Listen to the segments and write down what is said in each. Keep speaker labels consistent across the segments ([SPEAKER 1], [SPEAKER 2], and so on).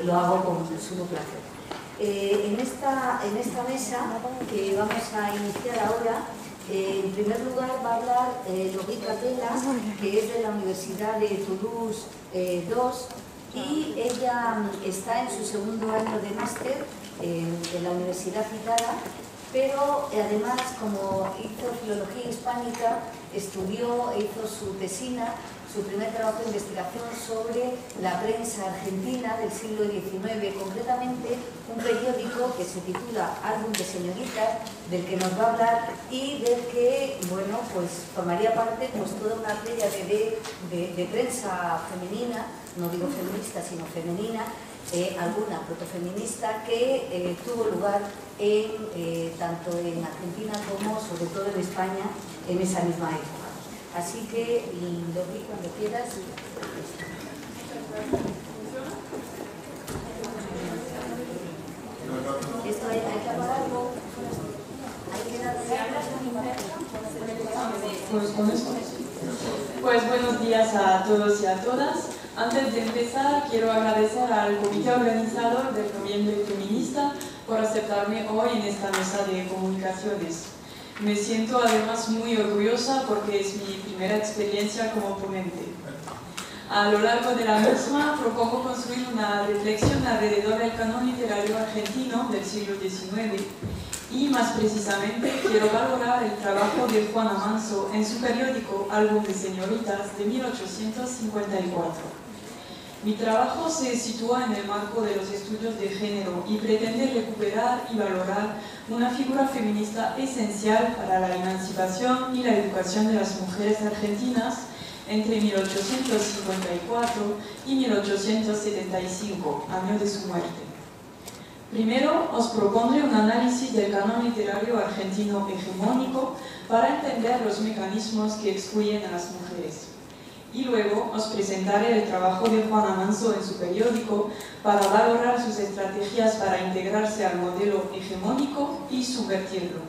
[SPEAKER 1] lo hago con sumo placer. En esta mesa que vamos a iniciar ahora, en primer lugar va a hablar Laurie Capella, que es de la Universidad de Toulouse 2, y ella está en su segundo año de máster en la universidad citada, pero además, como hizo filología hispánica, estudió e hizo su tesina, su primer trabajo de investigación sobre la prensa argentina del siglo XIX, concretamente un periódico que se titula Álbum de Señoritas, del que nos va a hablar y del que, bueno, pues formaría parte pues toda una playa de prensa femenina, no digo feminista, sino femenina, alguna protofeminista que tuvo lugar tanto en Argentina como sobre todo en España en esa misma época. Así que, Laurie, cuando quieras. Esto hay que apagarlo.
[SPEAKER 2] Pues buenos días a todos y a todas. Antes de empezar, quiero agradecer al comité organizador del Noviembre Feminista por aceptarme hoy en esta mesa de comunicaciones. Me siento además muy orgullosa porque es mi primera experiencia como ponente. A lo largo de la misma propongo construir una reflexión alrededor del canon literario argentino del siglo XIX y más precisamente quiero valorar el trabajo de Juana Manso en su periódico Álbum de Señoritas de 1854. Mi trabajo se sitúa en el marco de los estudios de género y pretende recuperar y valorar una figura feminista esencial para la emancipación y la educación de las mujeres argentinas entre 1854 y 1875, año de su muerte. Primero os propondré un análisis del canon literario argentino hegemónico para entender los mecanismos que excluyen a las mujeres. Y luego os presentaré el trabajo de Juana Manso en su periódico para valorar sus estrategias para integrarse al modelo hegemónico y subvertirlo.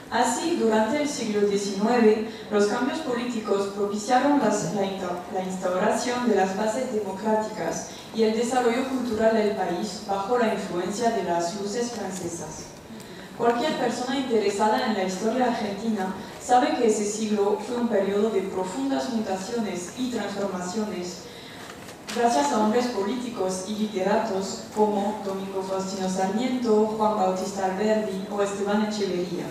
[SPEAKER 2] Así, durante el siglo XIX, los cambios políticos propiciaron la instauración de las bases democráticas y el desarrollo cultural del país bajo la influencia de las luces francesas. Cualquier persona interesada en la historia argentina sabe que ese siglo fue un periodo de profundas mutaciones y transformaciones gracias a hombres políticos y literatos como Domingo Faustino Sarmiento, Juan Bautista Alberdi o Esteban Echeverría.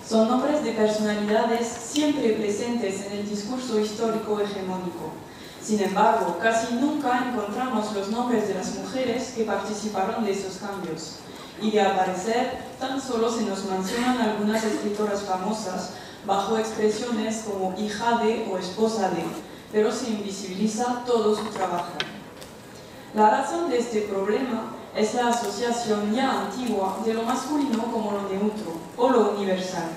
[SPEAKER 2] Son nombres de personalidades siempre presentes en el discurso histórico hegemónico. Sin embargo, casi nunca encontramos los nombres de las mujeres que participaron de esos cambios. Y de aparecer, tan solo se nos mencionan algunas escritoras famosas bajo expresiones como hija de o esposa de, pero se invisibiliza todo su trabajo. La razón de este problema es la asociación ya antigua de lo masculino como lo neutro o lo universal.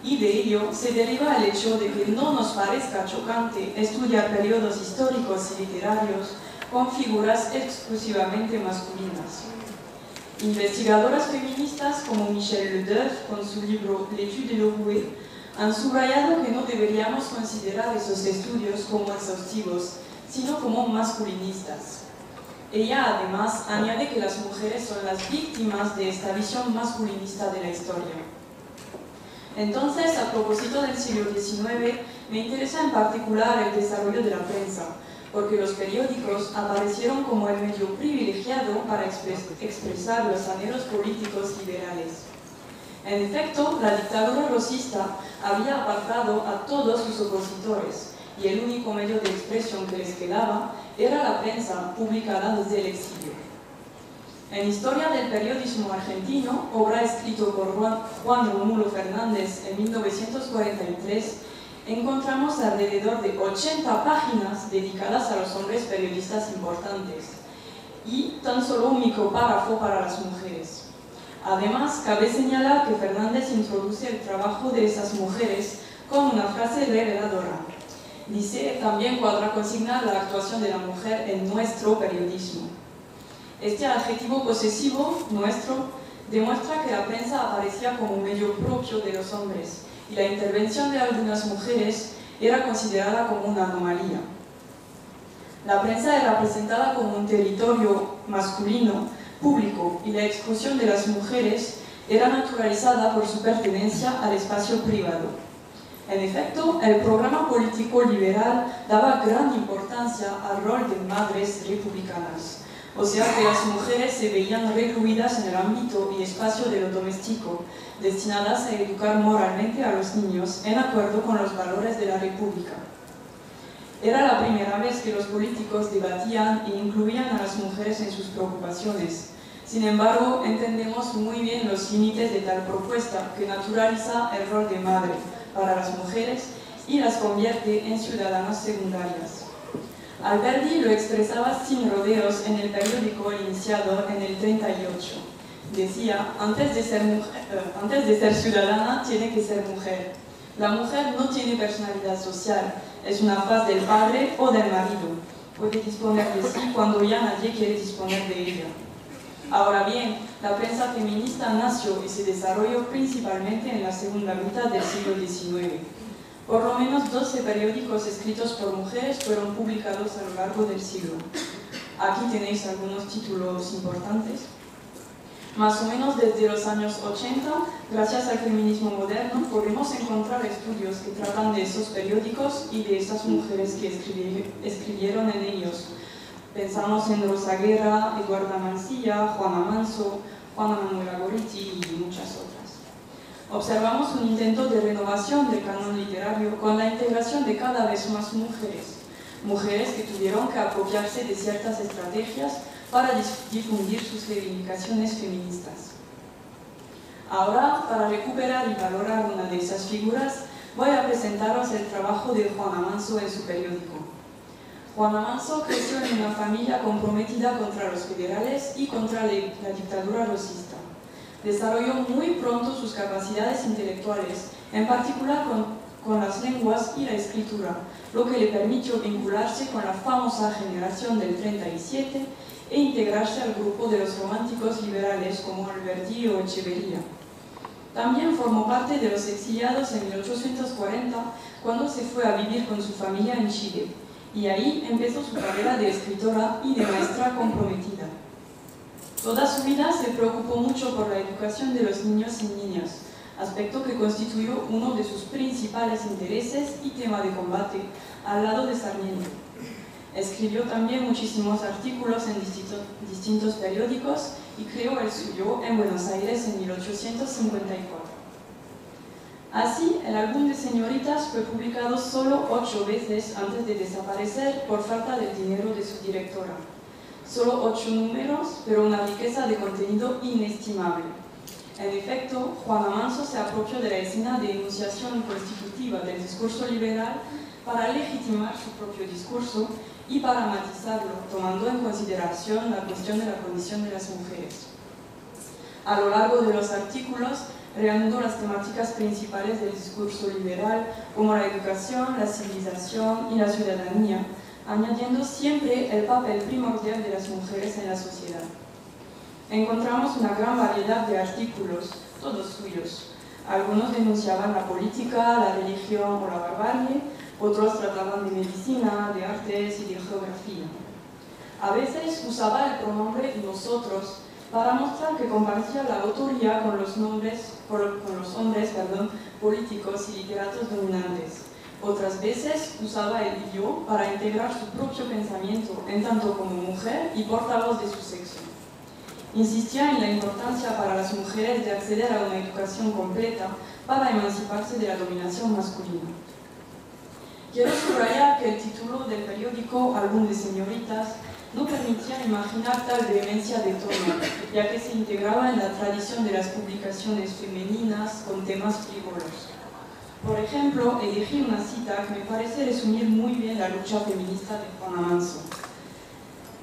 [SPEAKER 2] Y de ello se deriva el hecho de que no nos parezca chocante estudiar periodos históricos y literarios con figuras exclusivamente masculinas. Investigadoras feministas como Michelle Ledeuf, con su libro L'étude de l'Oroué, han subrayado que no deberíamos considerar esos estudios como exhaustivos, sino como masculinistas. Ella además añade que las mujeres son las víctimas de esta visión masculinista de la historia. Entonces, a propósito del siglo XIX, me interesa en particular el desarrollo de la prensa, porque los periódicos aparecieron como el medio privilegiado para expresar los anhelos políticos liberales. En efecto, la dictadura rosista había apartado a todos sus opositores, y el único medio de expresión que les quedaba era la prensa publicada desde el exilio. En Historia del Periodismo Argentino, obra escrita por Juan Rómulo Fernández en 1943, encontramos alrededor de 80 páginas dedicadas a los hombres periodistas importantes y tan solo un micropárrafo para las mujeres. Además, cabe señalar que Fernández introduce el trabajo de esas mujeres con una frase reveladora. Dice, también cuadra consignar la actuación de la mujer en nuestro periodismo. Este adjetivo posesivo, nuestro, demuestra que la prensa aparecía como un medio propio de los hombres y la intervención de algunas mujeres era considerada como una anomalía. La prensa era presentada como un territorio masculino, público, y la exclusión de las mujeres era naturalizada por su pertenencia al espacio privado. En efecto, el programa político liberal daba gran importancia al rol de madres republicanas, o sea que las mujeres se veían recluidas en el ámbito y espacio de lo doméstico, destinadas a educar moralmente a los niños en acuerdo con los valores de la República. Era la primera vez que los políticos debatían e incluían a las mujeres en sus preocupaciones. Sin embargo, entendemos muy bien los límites de tal propuesta que naturaliza el rol de madre para las mujeres y las convierte en ciudadanas secundarias. Alberdi lo expresaba sin rodeos en el periódico iniciado en el 38. Decía, antes de ser ciudadana, tiene que ser mujer. La mujer no tiene personalidad social, es una faz del padre o del marido. Puede disponer de sí cuando ya nadie quiere disponer de ella. Ahora bien, la prensa feminista nació y se desarrolló principalmente en la segunda mitad del siglo XIX. Por lo menos 12 periódicos escritos por mujeres fueron publicados a lo largo del siglo. Aquí tenéis algunos títulos importantes. Más o menos desde los años 80, gracias al feminismo moderno, podemos encontrar estudios que tratan de esos periódicos y de esas mujeres que escribieron en ellos. Pensamos en Rosa Guerra, Eduarda Mansilla, Juana Manso, Juana Manuela Gorriti y muchas otras. Observamos un intento de renovación del canon literario con la integración de cada vez más mujeres que tuvieron que apropiarse de ciertas estrategias para difundir sus reivindicaciones feministas. Ahora, para recuperar y valorar una de esas figuras, voy a presentaros el trabajo de Juana Manso en su periódico. Juana Manso creció en una familia comprometida contra los federales y contra la dictadura rosista. Desarrolló muy pronto sus capacidades intelectuales, en particular con las lenguas y la escritura, lo que le permitió vincularse con la famosa generación del 37 e integrarse al grupo de los románticos liberales como Alberdi o Echeverría. También formó parte de los exiliados en 1840, cuando se fue a vivir con su familia en Chile, y ahí empezó su carrera de escritora y de maestra comprometida. Toda su vida se preocupó mucho por la educación de los niños y niñas, aspecto que constituyó uno de sus principales intereses y tema de combate, al lado de Sarmiento. Escribió también muchísimos artículos en distintos periódicos y creó el suyo en Buenos Aires en 1854. Así, el álbum de señoritas fue publicado solo 8 veces antes de desaparecer por falta de dinero de su directora. Solo 8 números, pero una riqueza de contenido inestimable. En efecto, Juana Manso se apropió de la escena de enunciación constitutiva del discurso liberal para legitimar su propio discurso y para matizarlo, tomando en consideración la cuestión de la condición de las mujeres. A lo largo de los artículos, reanudó las temáticas principales del discurso liberal, como la educación, la civilización y la ciudadanía, añadiendo siempre el papel primordial de las mujeres en la sociedad. Encontramos una gran variedad de artículos, todos suyos. Algunos denunciaban la política, la religión o la barbarie, otros trataban de medicina, de artes y de geografía. A veces usaba el pronombre nosotros para mostrar que compartía la autoría con los hombres políticos y literatos dominantes. Otras veces usaba el yo para integrar su propio pensamiento, en tanto como mujer y portavoz de su sexo. Insistía en la importancia para las mujeres de acceder a una educación completa para emanciparse de la dominación masculina. Quiero subrayar que el título del periódico, Álbum de Señoritas, no permitía imaginar tal vehemencia de tono, ya que se integraba en la tradición de las publicaciones femeninas con temas frívolos. Por ejemplo, elegí una cita que me parece resumir muy bien la lucha feminista de Juana Manso.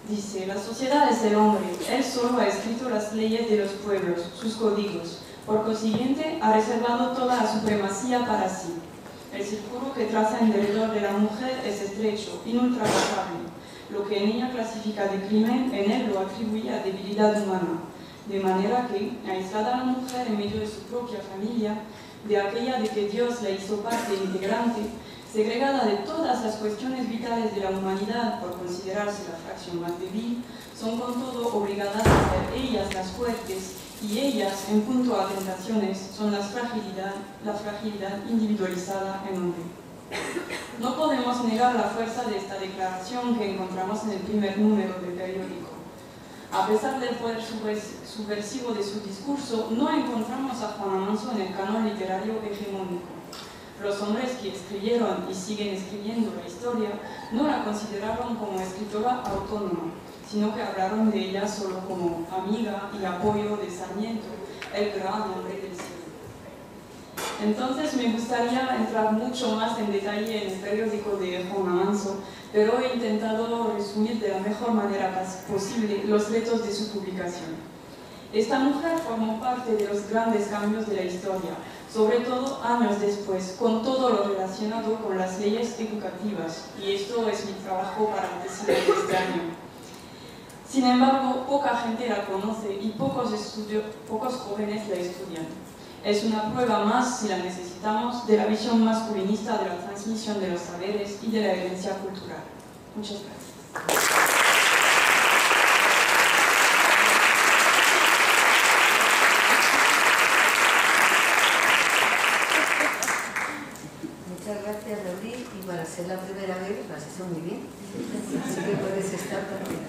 [SPEAKER 2] Dice, la sociedad es el hombre, él solo ha escrito las leyes de los pueblos, sus códigos, por consiguiente ha reservado toda la supremacía para sí. El círculo que traza en derredor de la mujer es estrecho, inultrapasable. Lo que en ella clasifica de crimen, en él lo atribuye a debilidad humana, de manera que, aislada a la mujer en medio de su propia familia, de aquella de que Dios la hizo parte integrante, segregada de todas las cuestiones vitales de la humanidad por considerarse la fracción más débil, son con todo obligadas a ser ellas las fuertes y ellas, en punto a tentaciones, son la fragilidad individualizada en hombre. No podemos negar la fuerza de esta declaración que encontramos en el primer número del periódico. A pesar del poder subversivo de su discurso, no encontramos a Juana Manso en el canon literario hegemónico. Los hombres que escribieron y siguen escribiendo la historia no la consideraron como escritora autónoma, sino que hablaron de ella solo como amiga y apoyo de Sarmiento, el gran hombre del siglo. Entonces me gustaría entrar mucho más en detalle en el periódico de Juana Manso, pero he intentado resumir de la mejor manera posible los retos de su publicación. Esta mujer formó parte de los grandes cambios de la historia, sobre todo años después, con todo lo relacionado con las leyes educativas, y esto es mi trabajo para la tesis de este año. Sin embargo, poca gente la conoce y pocos jóvenes la estudian. Es una prueba más, si la necesitamos, de la visión masculinista de la transmisión de los saberes y de la herencia cultural. Muchas gracias.
[SPEAKER 1] Muchas gracias, Raúl, y para ser la primera vez lo has hecho muy bien, así que puedes estar también.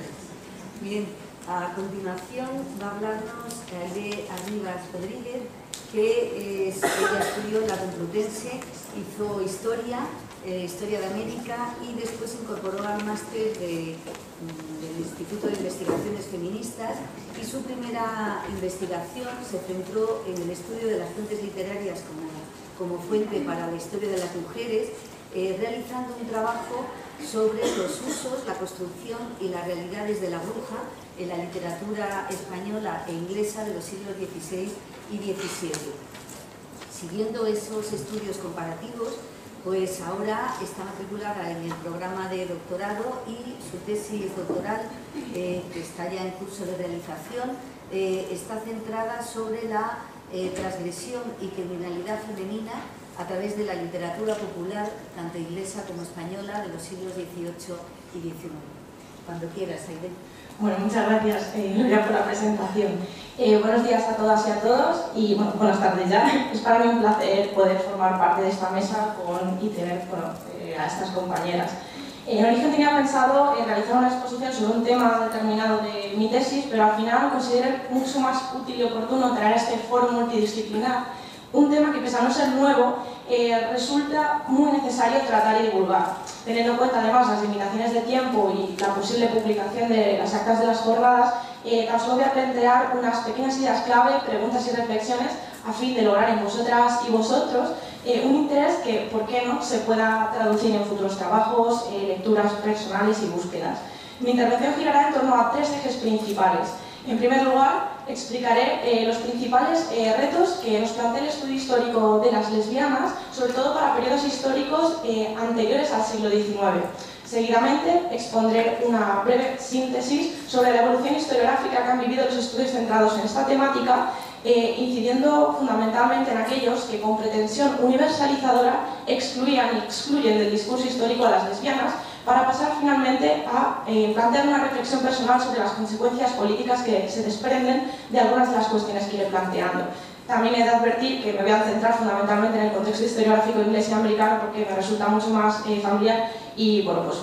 [SPEAKER 1] Bien, a continuación va a hablarnos Aide Arribas Rodríguez, que ella estudió en la Complutense, hizo Historia de América y después se incorporó al máster del Instituto de Investigaciones Feministas, y su primera investigación se centró en el estudio de las fuentes literarias como fuente para la historia de las mujeres, realizando un trabajo sobre los usos, la construcción y las realidades de la bruja en la literatura española e inglesa de los siglos XVI y XVII. Siguiendo esos estudios comparativos, pues ahora está matriculada en el programa de doctorado y su tesis doctoral, que está ya en curso de realización, está centrada sobre la transgresión y criminalidad femenina a través de la literatura popular, tanto inglesa como española, de los siglos XVIII y XIX. Cuando quieras, Aide.
[SPEAKER 3] Bueno, muchas gracias, Nuria, por la presentación. Buenos días a todas y a todos, y bueno, buenas tardes ya. Es para mí un placer poder formar parte de esta mesa y tener a estas compañeras. En origen tenía pensado realizar una exposición sobre un tema determinado de mi tesis, pero al final consideré mucho más útil y oportuno traer a este foro multidisciplinar un tema que, pese a no ser nuevo, resulta muy necesario tratar y divulgar, teniendo en cuenta además las limitaciones de tiempo y la posible publicación de las actas de las jornadas. Tan solo voy a plantear unas pequeñas ideas clave, preguntas y reflexiones a fin de lograr en vosotras y vosotros un interés que, ¿por qué no?, se pueda traducir en futuros trabajos, lecturas personales y búsquedas. Mi intervención girará en torno a tres ejes principales. En primer lugar, explicaré los principales retos que nos plantea el estudio histórico de las lesbianas, sobre todo para periodos históricos anteriores al siglo XIX. Seguidamente, expondré una breve síntesis sobre la evolución historiográfica que han vivido los estudios centrados en esta temática, incidiendo fundamentalmente en aquellos que, con pretensión universalizadora, excluían y excluyen del discurso histórico a las lesbianas, para pasar finalmente a plantear una reflexión personal sobre las consecuencias políticas que se desprenden de algunas de las cuestiones que iré planteando. También he de advertir que me voy a centrar fundamentalmente en el contexto historiográfico inglés y americano, porque me resulta mucho más familiar, y bueno, pues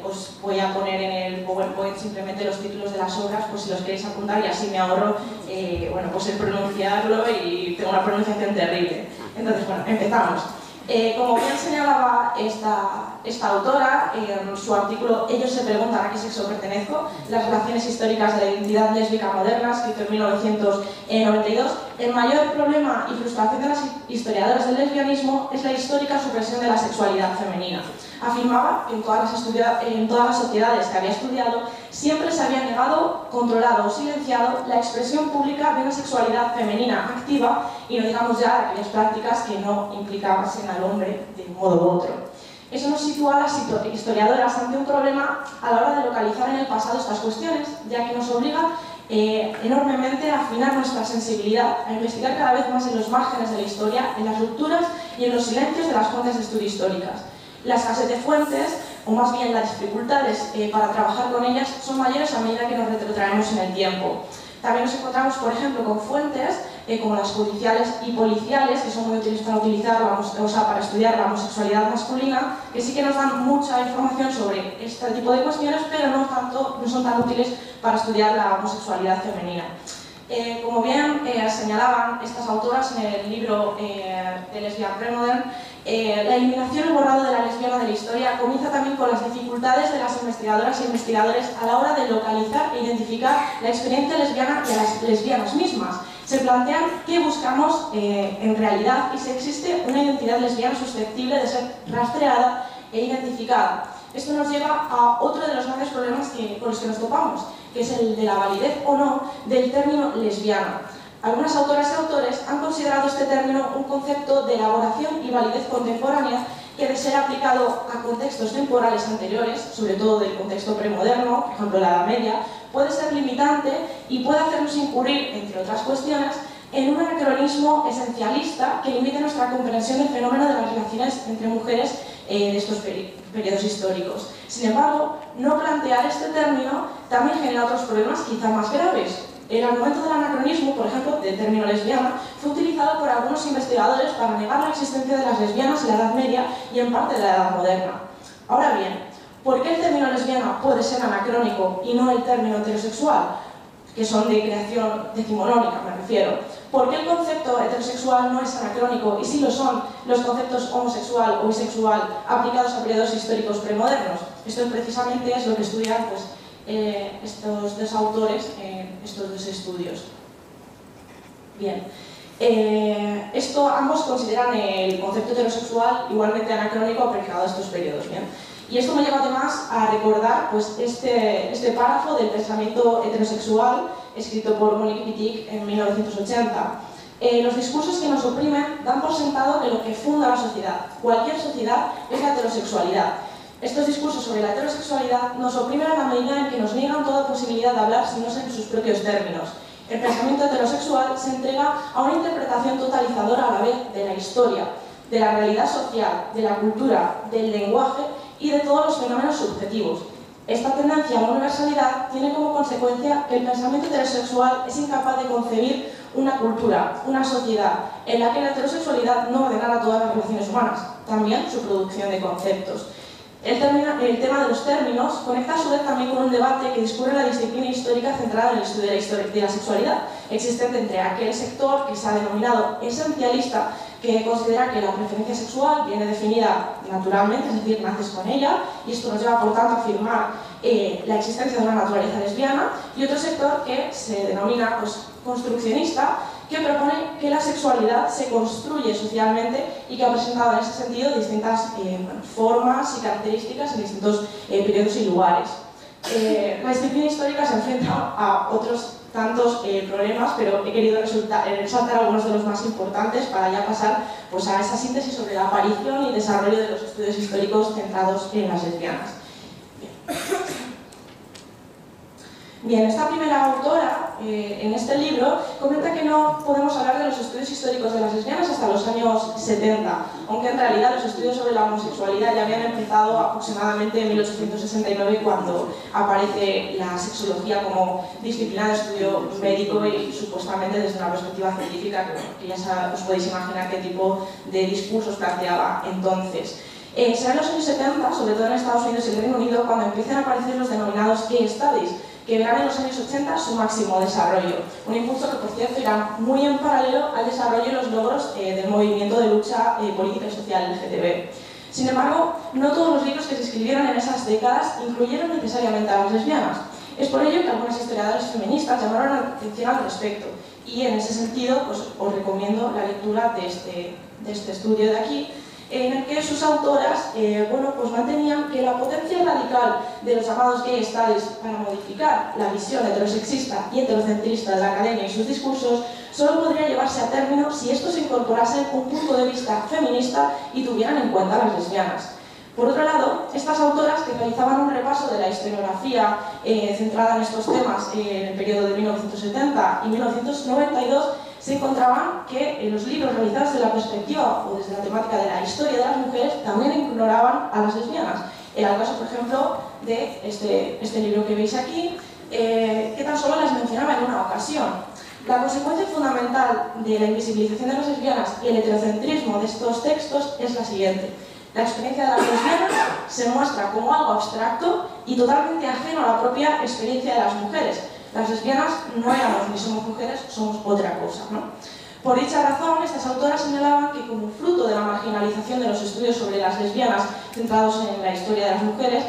[SPEAKER 3] os voy a poner en el PowerPoint simplemente los títulos de las obras, pues si los queréis apuntar, y así me ahorro bueno, pues el pronunciarlo, y tengo una pronunciación terrible. Entonces, bueno, empezamos. Como bien señalaba esta autora, en su artículo "Ellos se preguntan a qué sexo pertenezco, las relaciones históricas de la identidad lésbica moderna", escrito en 1992, el mayor problema y frustración de las historiadoras del lesbianismo es la histórica supresión de la sexualidad femenina. Afirmaba que en todas las sociedades que había estudiado siempre se había negado, controlado o silenciado la expresión pública de una sexualidad femenina activa, y no digamos ya de aquellas prácticas que no implicasen al hombre de un modo u otro. Eso nos sitúa a las historiadoras ante un problema a la hora de localizar en el pasado estas cuestiones, ya que nos obliga enormemente a afinar nuestra sensibilidad, a investigar cada vez más en los márgenes de la historia, en las rupturas y en los silencios de las fuentes de estudio históricas. La escasez de fuentes, o más bien las dificultades para trabajar con ellas, son mayores a medida que nos retrotraemos en el tiempo. También nos encontramos, por ejemplo, con fuentes como las judiciales y policiales, que son muy útiles para estudiar la homosexualidad masculina, que sí que nos dan mucha información sobre este tipo de cuestiones, pero no son tan útiles para estudiar la homosexualidad femenina. Como bien señalaban estas autoras en el libro de Lesbian Premodern, la eliminación y borrado de la lesbiana de la historia comienza también con las dificultades de las investigadoras e investigadores a la hora de localizar e identificar la experiencia lesbiana de las lesbianas mismas. Se plantean qué buscamos en realidad y si existe una identidad lesbiana susceptible de ser rastreada e identificada. Esto nos lleva a otro de los grandes problemas con los que nos topamos, que es el de la validez o no del término lesbiana. Algunas autoras y autores han considerado este término un concepto de elaboración y validez contemporánea que, de ser aplicado a contextos temporales anteriores, sobre todo del contexto premoderno, por ejemplo la Edad Media, puede ser limitante y puede hacernos incurrir, entre otras cuestiones, en un anacronismo esencialista que limite nuestra comprensión del fenómeno de las relaciones entre mujeres de estos periodos históricos. Sin embargo, no plantear este término también genera otros problemas quizá más graves. El argumento del anacronismo, por ejemplo, del término lesbiana, fue utilizado por algunos investigadores para negar la existencia de las lesbianas en la Edad Media y en parte de la Edad Moderna. Ahora bien, ¿por qué el término lesbiana puede ser anacrónico y no el término heterosexual? Que son de creación decimonónica, me refiero. ¿Por qué el concepto heterosexual no es anacrónico y sí lo son los conceptos homosexual o bisexual aplicados a periodos históricos premodernos? Esto precisamente es lo que estudian estos dos autores en estos dos estudios. Bien, ambos consideran el concepto heterosexual igualmente anacrónico aplicado a estos periodos. Bien. Y esto me lleva además a recordar este párrafo del pensamiento heterosexual escrito por Monique Wittig en 1980. Los discursos que nos oprimen dan por sentado que lo que funda la sociedad, cualquier sociedad, es la heterosexualidad. Estos discursos sobre la heterosexualidad nos oprimen a la medida en que nos niegan toda posibilidad de hablar si no es en sus propios términos. El pensamiento heterosexual se entrega a una interpretación totalizadora a la vez de la historia, de la realidad social, de la cultura, del lenguaje y de todos los fenómenos subjetivos. Esta tendencia a la universalidad tiene como consecuencia que el pensamiento heterosexual es incapaz de concebir una cultura, una sociedad, en la que la heterosexualidad no ordenara todas las relaciones humanas, también su producción de conceptos. El tema de los términos conecta a su vez también con un debate que discurre la disciplina histórica centrada en el estudio de la sexualidad, existente entre aquel sector que se ha denominado esencialista, que considera que la preferencia sexual viene definida naturalmente, es decir, naces con ella, y esto nos lleva por tanto a afirmar la existencia de una naturaleza lesbiana, y otro sector que se denomina construccionista, que propone que la sexualidad se construye socialmente y que ha presentado en ese sentido distintas formas y características en distintos periodos y lugares. La disciplina histórica se enfrenta a otros tantos problemas, pero he querido resaltar algunos de los más importantes para ya pasar a esa síntesis sobre la aparición y desarrollo de los estudios históricos centrados en las lesbianas. Bien, esta primera autora, en este libro, comenta que no podemos hablar de los estudios históricos de las lesbianas hasta los años 70, aunque en realidad los estudios sobre la homosexualidad ya habían empezado aproximadamente en 1869, cuando aparece la sexología como disciplina de estudio médico y supuestamente desde una perspectiva científica, que ya os podéis imaginar qué tipo de discursos planteaba entonces. Será en los años 70, sobre todo en Estados Unidos y el Reino Unido, cuando empiezan a aparecer los denominados gay studies, que verán en los años 80 su máximo desarrollo. Un impulso que, por cierto, irá muy en paralelo al desarrollo y los logros del movimiento de lucha política y social LGTB. Sin embargo, no todos los libros que se escribieron en esas décadas incluyeron necesariamente a las lesbianas. Es por ello que algunas historiadoras feministas llamaron la atención al respecto. Y en ese sentido, os recomiendo la lectura de este estudio de aquí, en el que sus autoras mantenían que la potencia radical de los llamados gay studies para modificar la visión heterosexista y heterocentrista de la academia y sus discursos solo podría llevarse a término si estos incorporasen un punto de vista feminista y tuvieran en cuenta a las lesbianas. Por otro lado, estas autoras, que realizaban un repaso de la historiografía centrada en estos temas en el periodo de 1970 y 1992, se encontraban que los libros realizados desde la perspectiva o desde la temática de la historia de las mujeres también ignoraban a las lesbianas. Era el caso, por ejemplo, de este libro que veis aquí, que tan solo las mencionaba en una ocasión. La consecuencia fundamental de la invisibilización de las lesbianas y el heterocentrismo de estos textos es la siguiente. La experiencia de las lesbianas se muestra como algo abstracto y totalmente ajeno a la propia experiencia de las mujeres. Las lesbianas no éramos ni somos mujeres, somos otra cosa, ¿no? Por dicha razón, estas autoras señalaban que como fruto de la marginalización de los estudios sobre las lesbianas centrados en la historia de las mujeres,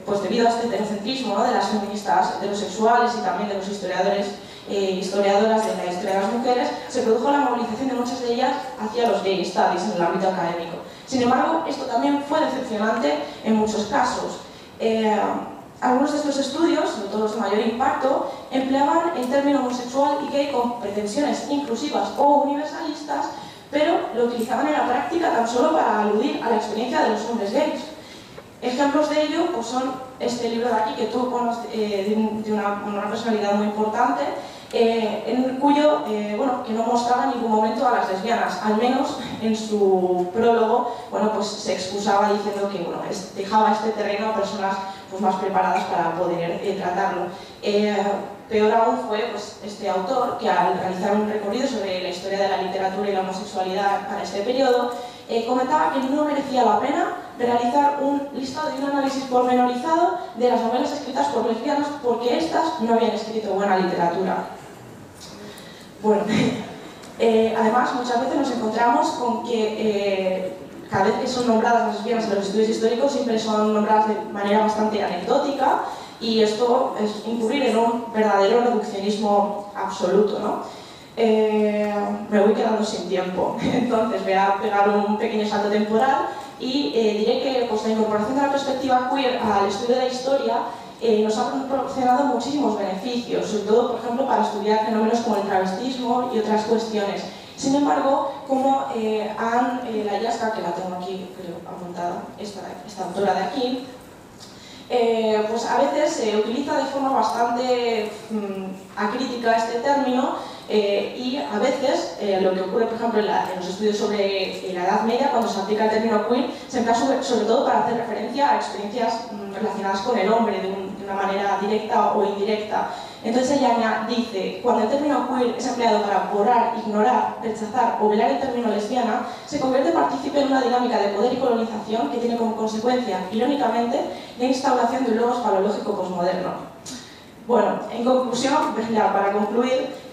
[SPEAKER 3] pues debido a este heterocentrismo, ¿no?, de las feministas heterosexuales y también de los historiadores historiadoras de la historia de las mujeres, se produjo la movilización de muchas de ellas hacia los gay studies en el ámbito académico. Sin embargo, esto también fue decepcionante en muchos casos. Algunos de estos estudios, sobre todo los de mayor impacto, empleaban el término homosexual y gay con pretensiones inclusivas o universalistas, pero lo utilizaban en la práctica tan solo para aludir a la experiencia de los hombres gays. Ejemplos de ello pues son este libro de aquí, que tú conoces, de una personalidad muy importante, en cuyo, bueno, que no mostraba en ningún momento a las lesbianas, al menos en su prólogo, bueno, pues se excusaba diciendo que, bueno, dejaba este terreno a personas pues más preparadas para poder tratarlo. Peor aún fue pues, este autor, que al realizar un recorrido sobre la historia de la literatura y la homosexualidad para este periodo, comentaba que no merecía la pena realizar un listado y un análisis pormenorizado de las novelas escritas por lesbianas porque éstas no habían escrito buena literatura. Bueno, además muchas veces nos encontramos con que cada vez que son nombradas las lesbianas en los estudios históricos siempre son nombradas de manera bastante anecdótica, y esto es incurrir en un verdadero reduccionismo absoluto, ¿no? Me voy quedando sin tiempo, entonces voy a pegar un pequeño salto temporal y diré que pues, la incorporación de la perspectiva queer al estudio de la historia nos ha proporcionado muchísimos beneficios, sobre todo, por ejemplo, para estudiar fenómenos como el travestismo y otras cuestiones. Sin embargo, como la Yaska, que la tengo aquí, creo, apuntada, esta autora de aquí, pues a veces se utiliza de forma bastante acrítica este término, y a veces lo que ocurre, por ejemplo, en los estudios sobre la Edad Media, cuando se aplica el término queer, se emplea sobre todo para hacer referencia a experiencias relacionadas con el hombre de una manera directa o indirecta. Entonces ella dice, cuando el término queer es empleado para borrar, ignorar, rechazar o velar el término lesbiana, se convierte partícipe en una dinámica de poder y colonización que tiene como consecuencia, irónicamente, la instauración de un logos falológico posmoderno. Bueno, en conclusión, ya para concluir,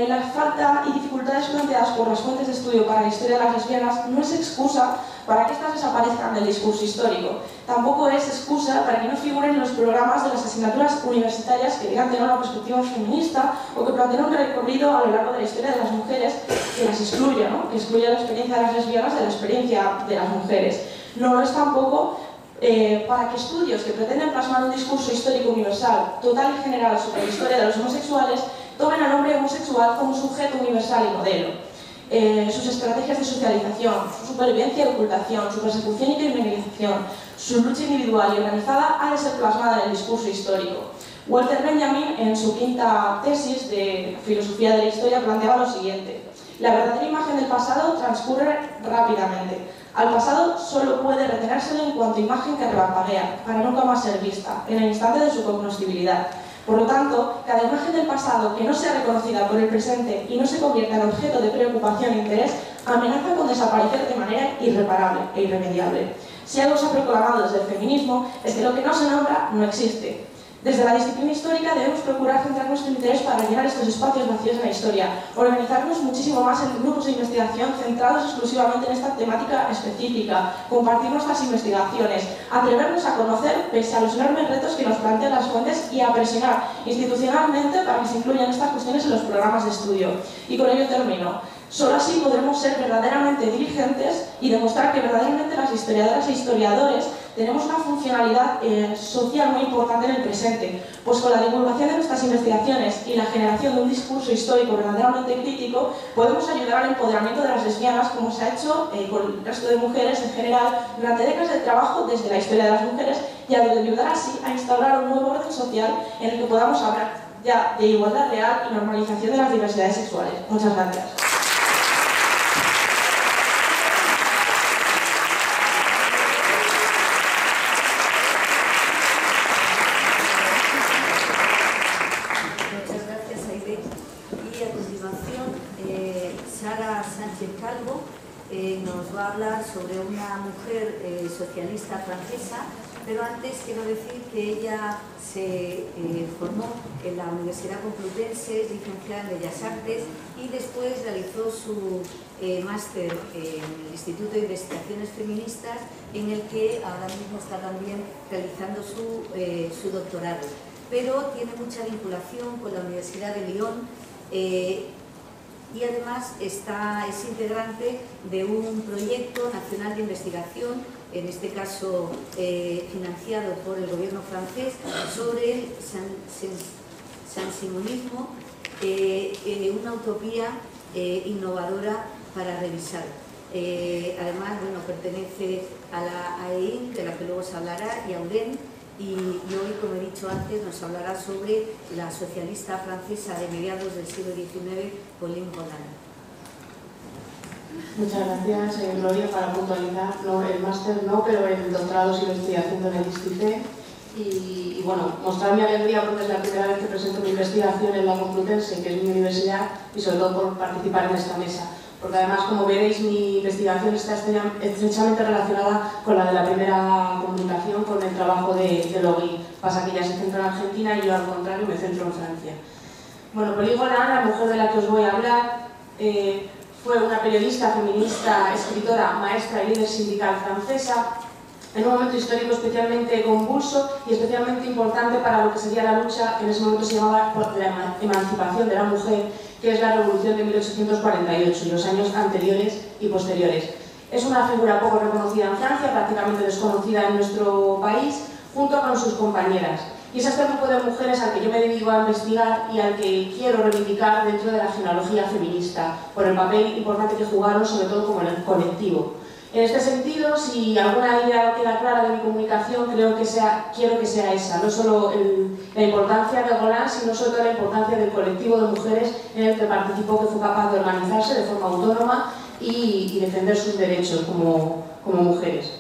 [SPEAKER 3] la falta y dificultades planteadas por las fuentes de estudio para la historia de las lesbianas no es excusa para que éstas desaparezcan del discurso histórico. Tampoco es excusa para que no figuren en los programas de las asignaturas universitarias que digan tener una perspectiva feminista o que planteen un recorrido a lo largo de la historia de las mujeres que las excluya, ¿no? Que excluya la experiencia de las lesbianas de la experiencia de las mujeres. No lo es tampoco para que estudios que pretenden plasmar un discurso histórico universal, total y general sobre la historia de los homosexuales, tomen al hombre homosexual como sujeto universal y modelo. Sus estrategias de socialización, su supervivencia y ocultación, su persecución y criminalización, su lucha individual y organizada ha de ser plasmada en el discurso histórico. Walter Benjamin, en su quinta tesis de filosofía de la historia, planteaba lo siguiente: la verdadera imagen del pasado transcurre rápidamente. Al pasado solo puede retenérselo en cuanto a imagen que relampaguea, para nunca más ser vista, en el instante de su cognoscibilidad. Por lo tanto, cada imagen del pasado que no sea reconocida por el presente y no se convierta en objeto de preocupación e interés, amenaza con desaparecer de manera irreparable e irremediable. Si algo se ha proclamado desde el feminismo, es que lo que no se nombra no existe. Desde la disciplina histórica debemos procurar centrar nuestro interés para llenar estos espacios vacíos en la historia, organizarnos muchísimo más en grupos de investigación centrados exclusivamente en esta temática específica, compartir nuestras investigaciones, atrevernos a conocer pese a los enormes retos que nos plantean las fuentes y a presionar institucionalmente para que se incluyan estas cuestiones en los programas de estudio. Y con ello termino. Solo así podremos ser verdaderamente diligentes y demostrar que verdaderamente las historiadoras e historiadores tenemos una funcionalidad social muy importante en el presente, pues con la divulgación de nuestras investigaciones y la generación de un discurso histórico verdaderamente crítico podemos ayudar al empoderamiento de las lesbianas, como se ha hecho con el resto de mujeres en general durante décadas de trabajo desde la historia de las mujeres, y ayudar así a instaurar un nuevo orden social en el que podamos hablar ya de igualdad real y normalización de las diversidades sexuales. Muchas gracias.
[SPEAKER 1] Muchas gracias, Aide. Y a continuación, Sara Sánchez Calvo nos va a hablar sobre una mujer socialista francesa, pero antes quiero decir que ella se formó en la Universidad Complutense, es licenciada en Bellas Artes y después realizó su máster en el Instituto de Investigaciones Feministas, en el que ahora mismo está también realizando su doctorado. Pero tiene mucha vinculación con la Universidad de Lyon y además es integrante de un proyecto nacional de investigación, en este caso financiado por el gobierno francés, sobre el sansimonismo, una utopía innovadora para revisar. Además, bueno, pertenece a la AEIN, de la que luego se hablará, y a UDEN. Y hoy, como he dicho antes, nos hablará sobre la socialista francesa de mediados del siglo XIX, Pauline Roland.
[SPEAKER 4] Muchas gracias, Gloria, para puntualizar. No, el máster no, pero el doctorado sí lo estoy haciendo en el ISTICE. Y bueno, mostrar mi alegría porque es la primera vez que presento mi investigación en la Complutense, que es mi universidad, y sobre todo por participar en esta mesa. Porque además, como veréis, mi investigación está estrechamente relacionada con la de la primera comunicación, con el trabajo de Logui. Pasa que ella se centra en Argentina y yo, al contrario, me centro en Francia. Bueno, Pauline Roland, la mujer de la que os voy a hablar, fue una periodista, feminista, escritora, maestra y líder sindical francesa, en un momento histórico especialmente convulso y especialmente importante para lo que sería la lucha, que en ese momento se llamaba la emancipación de la mujer, que es la Revolución de 1848 y los años anteriores y posteriores. Es una figura poco reconocida en Francia, prácticamente desconocida en nuestro país, junto con sus compañeras. Y es este grupo de mujeres al que yo me dedico a investigar y al que quiero reivindicar dentro de la genealogía feminista, por el papel importante que jugaron, sobre todo como en el colectivo. En este sentido, si alguna idea queda clara de mi comunicación, quiero que sea esa, no solo la importancia de Roland, sino sobre todo la importancia del colectivo de mujeres en el que participó, que fue capaz de organizarse de forma autónoma y defender sus derechos como mujeres.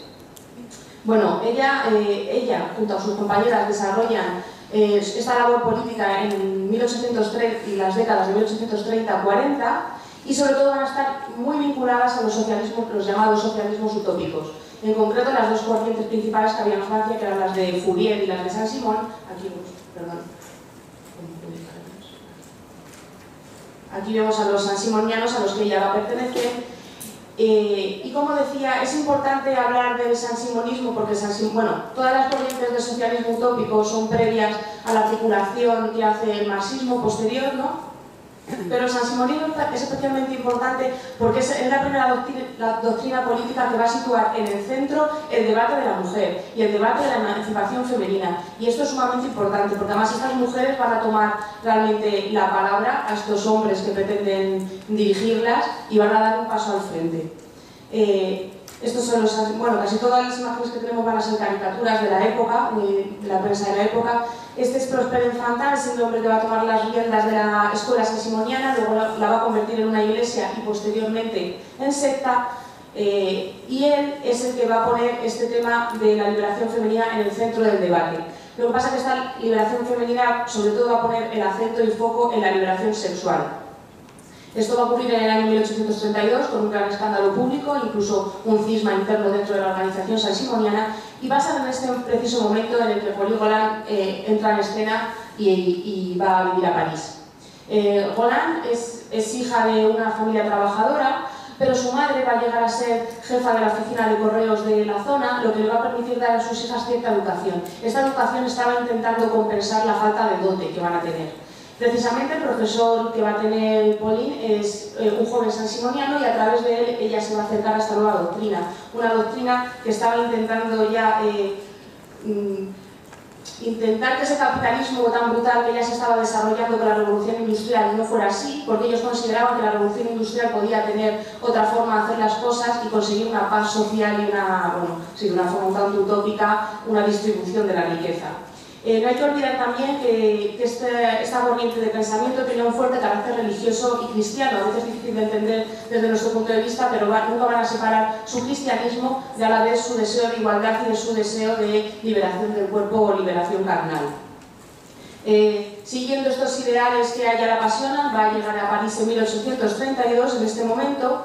[SPEAKER 4] Bueno, ella junto a sus compañeras desarrollan esta labor política en 1830 y las décadas de 1830-40, y sobre todo van a estar muy vinculadas a los llamados socialismos utópicos. En concreto, las dos corrientes principales que había en Francia, que eran las de Fourier y las de Saint-Simon. Aquí vemos a los saint-simonianos, a los que ella va a pertenecer. Y como decía, es importante hablar del saint-simonismo porque todas las corrientes del socialismo utópico son previas a la articulación que hace el marxismo posterior, ¿no? Pero el saint-simonismo es especialmente importante porque es la primera doctrina política que va a situar en el centro el debate de la mujer y el debate de la emancipación femenina. Y esto es sumamente importante porque además estas mujeres van a tomar realmente la palabra a estos hombres que pretenden dirigirlas y van a dar un paso al frente. Estos son casi todas las imágenes que tenemos van a ser caricaturas de la época, de la prensa de la época. Este es Prosper Enfantin, es el hombre que va a tomar las riendas de la escuela saint-simoniana, luego la va a convertir en una iglesia y posteriormente en secta, y él es el que va a poner este tema de la liberación femenina en el centro del debate. Lo que pasa es que esta liberación femenina sobre todo va a poner el acento y foco en la liberación sexual. Esto va a ocurrir en el año 1832 con un gran escándalo público, incluso un cisma interno dentro de la organización saint-simoniana, y va a ser en este preciso momento en el que Pauline Roland entra en escena y va a vivir a París. Roland es hija de una familia trabajadora, pero su madre va a llegar a ser jefa de la oficina de correos de la zona, lo que le va a permitir dar a sus hijas cierta educación. Esta educación estaba intentando compensar la falta de dote que van a tener. Precisamente el profesor que va a tener Pauline es un joven saint-simoniano y a través de él ella se va a acercar a esta nueva doctrina, una doctrina que estaba intentando ya intentar que ese capitalismo tan brutal que ya se estaba desarrollando con la revolución industrial no fuera así, porque ellos consideraban que la revolución industrial podía tener otra forma de hacer las cosas y conseguir una paz social y de una forma un tanto utópica, una distribución de la riqueza. No hay que olvidar también que esta corriente de pensamiento tenía un fuerte carácter religioso y cristiano, a veces difícil de entender desde nuestro punto de vista, pero nunca van a separar su cristianismo de a la vez su deseo de igualdad y de su deseo de liberación del cuerpo o liberación carnal. Siguiendo estos ideales que a ella la apasionan, va a llegar a París en 1832, en este momento.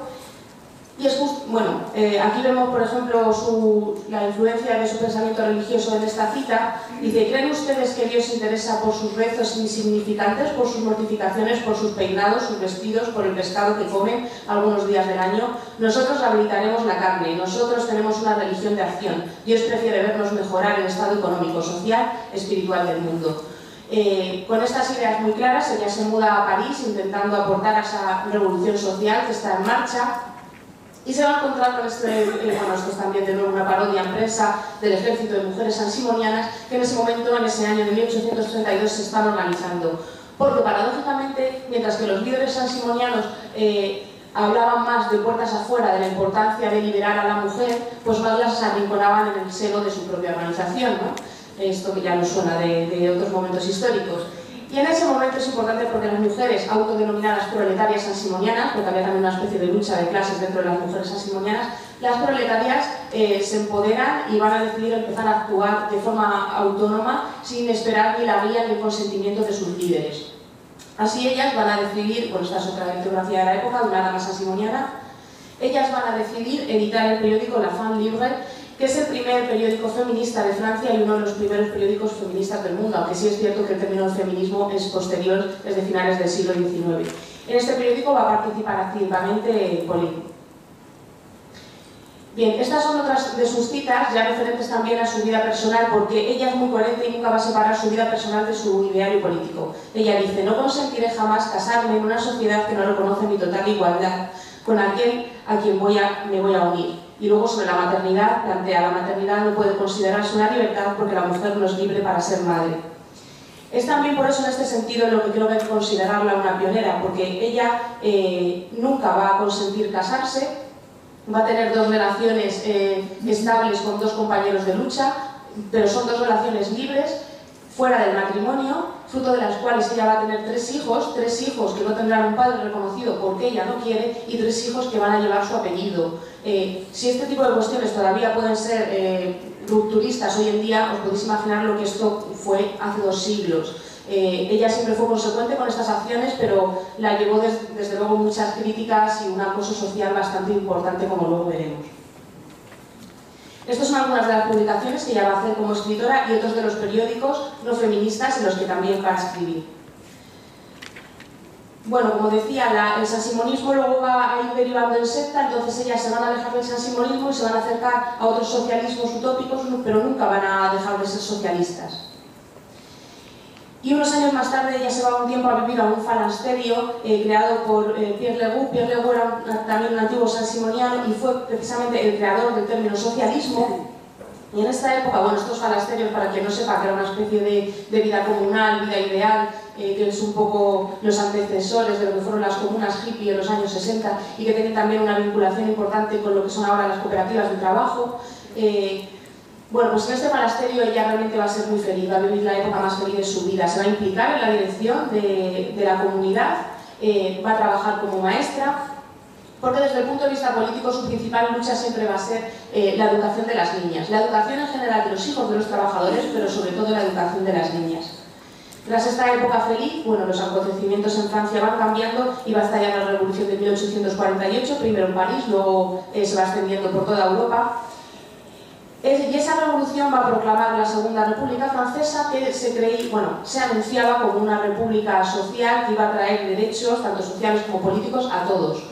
[SPEAKER 4] Y es justo, bueno, aquí vemos, por ejemplo, la influencia de su pensamiento religioso en esta cita. Dice: ¿creen ustedes que Dios se interesa por sus rezos insignificantes, por sus mortificaciones, por sus peinados, sus vestidos, por el pescado que comen algunos días del año? Nosotros rehabilitaremos la carne, nosotros tenemos una religión de acción. Dios prefiere vernos mejorar el estado económico, social, espiritual del mundo. Con estas ideas muy claras, ella se muda a París intentando aportar a esa revolución social que está en marcha. Y se va a encontrar con esto es también de nuevo una parodia en prensa del ejército de mujeres sansimonianas que en ese momento, en ese año de 1832, se están organizando. Porque paradójicamente, mientras que los líderes sansimonianos hablaban más de puertas afuera de la importancia de liberar a la mujer, pues más las arrinconaban en el seno de su propia organización, ¿no? Esto que ya nos suena de otros momentos históricos. Y en ese momento es importante porque las mujeres autodenominadas proletarias sansimonianas, porque había también una especie de lucha de clases dentro de las mujeres sansimonianas, las proletarias se empoderan y van a decidir empezar a actuar de forma autónoma sin esperar ni la guía ni el consentimiento de sus líderes. Así ellas van a decidir, bueno, esta es otra litografía de la época, de una dama sansimoniana, ellas van a decidir editar el periódico La Femme Libre, que es el primer periódico feminista de Francia y uno de los primeros periódicos feministas del mundo, aunque sí es cierto que el término feminismo es posterior, desde finales del siglo XIX. En este periódico va a participar activamente Pauline. Bien, estas son otras de sus citas, ya referentes también a su vida personal, porque ella es muy coherente y nunca va a separar su vida personal de su ideario político. Ella dice: no consentiré jamás casarme en una sociedad que no reconoce mi total igualdad con aquel a quien me voy a unir. Y luego sobre la maternidad, plantea: la maternidad no puede considerarse una libertad porque la mujer no es libre para ser madre. Es también por eso en este sentido lo que creo que hay que considerarla una pionera, porque ella nunca va a consentir casarse, va a tener dos relaciones estables con dos compañeros de lucha, pero son dos relaciones libres, fuera del matrimonio, fruto de las cuales ella va a tener tres hijos que no tendrán un padre reconocido porque ella no quiere, y tres hijos que van a llevar su apellido. Si este tipo de cuestiones todavía pueden ser rupturistas hoy en día, os podéis imaginar lo que esto fue hace 2 siglos. Ella siempre fue consecuente con estas acciones, pero la llevó desde luego muchas críticas y un acoso social bastante importante, como luego veremos. Estas son algunas de las publicaciones que ella va a hacer como escritora y otros de los periódicos no feministas en los que también va a escribir. Bueno, como decía, el sansimonismo luego va a ir derivando en secta, entonces ellas se van a alejar del sansimonismo y se van a acercar a otros socialismos utópicos, pero nunca van a dejar de ser socialistas. Y unos años más tarde ella se va un tiempo a vivir a un falansterio creado por Pierre Leroux. Pierre Leroux era también un antiguo sansimoniano y fue precisamente el creador del término socialismo. Y en esta época, bueno, estos falasterios, para quien no sepa, que era una especie de vida comunal, vida ideal, que es un poco los antecesores de lo que fueron las comunas hippie en los años 60 y que tienen también una vinculación importante con lo que son ahora las cooperativas de trabajo. Bueno, pues en este falasterio ella realmente va a ser muy feliz, va a vivir la época más feliz de su vida, se va a implicar en la dirección de la comunidad, va a trabajar como maestra, porque desde el punto de vista político su principal lucha siempre va a ser la educación de las niñas, la educación en general de los hijos de los trabajadores, pero sobre todo la educación de las niñas. Tras esta época feliz, bueno, los acontecimientos en Francia van cambiando y va a estallar la Revolución de 1848, primero en París, luego se va extendiendo por toda Europa. Y esa revolución va a proclamar la Segunda República Francesa, que se anunciaba como una república social que iba a traer derechos, tanto sociales como políticos, a todos.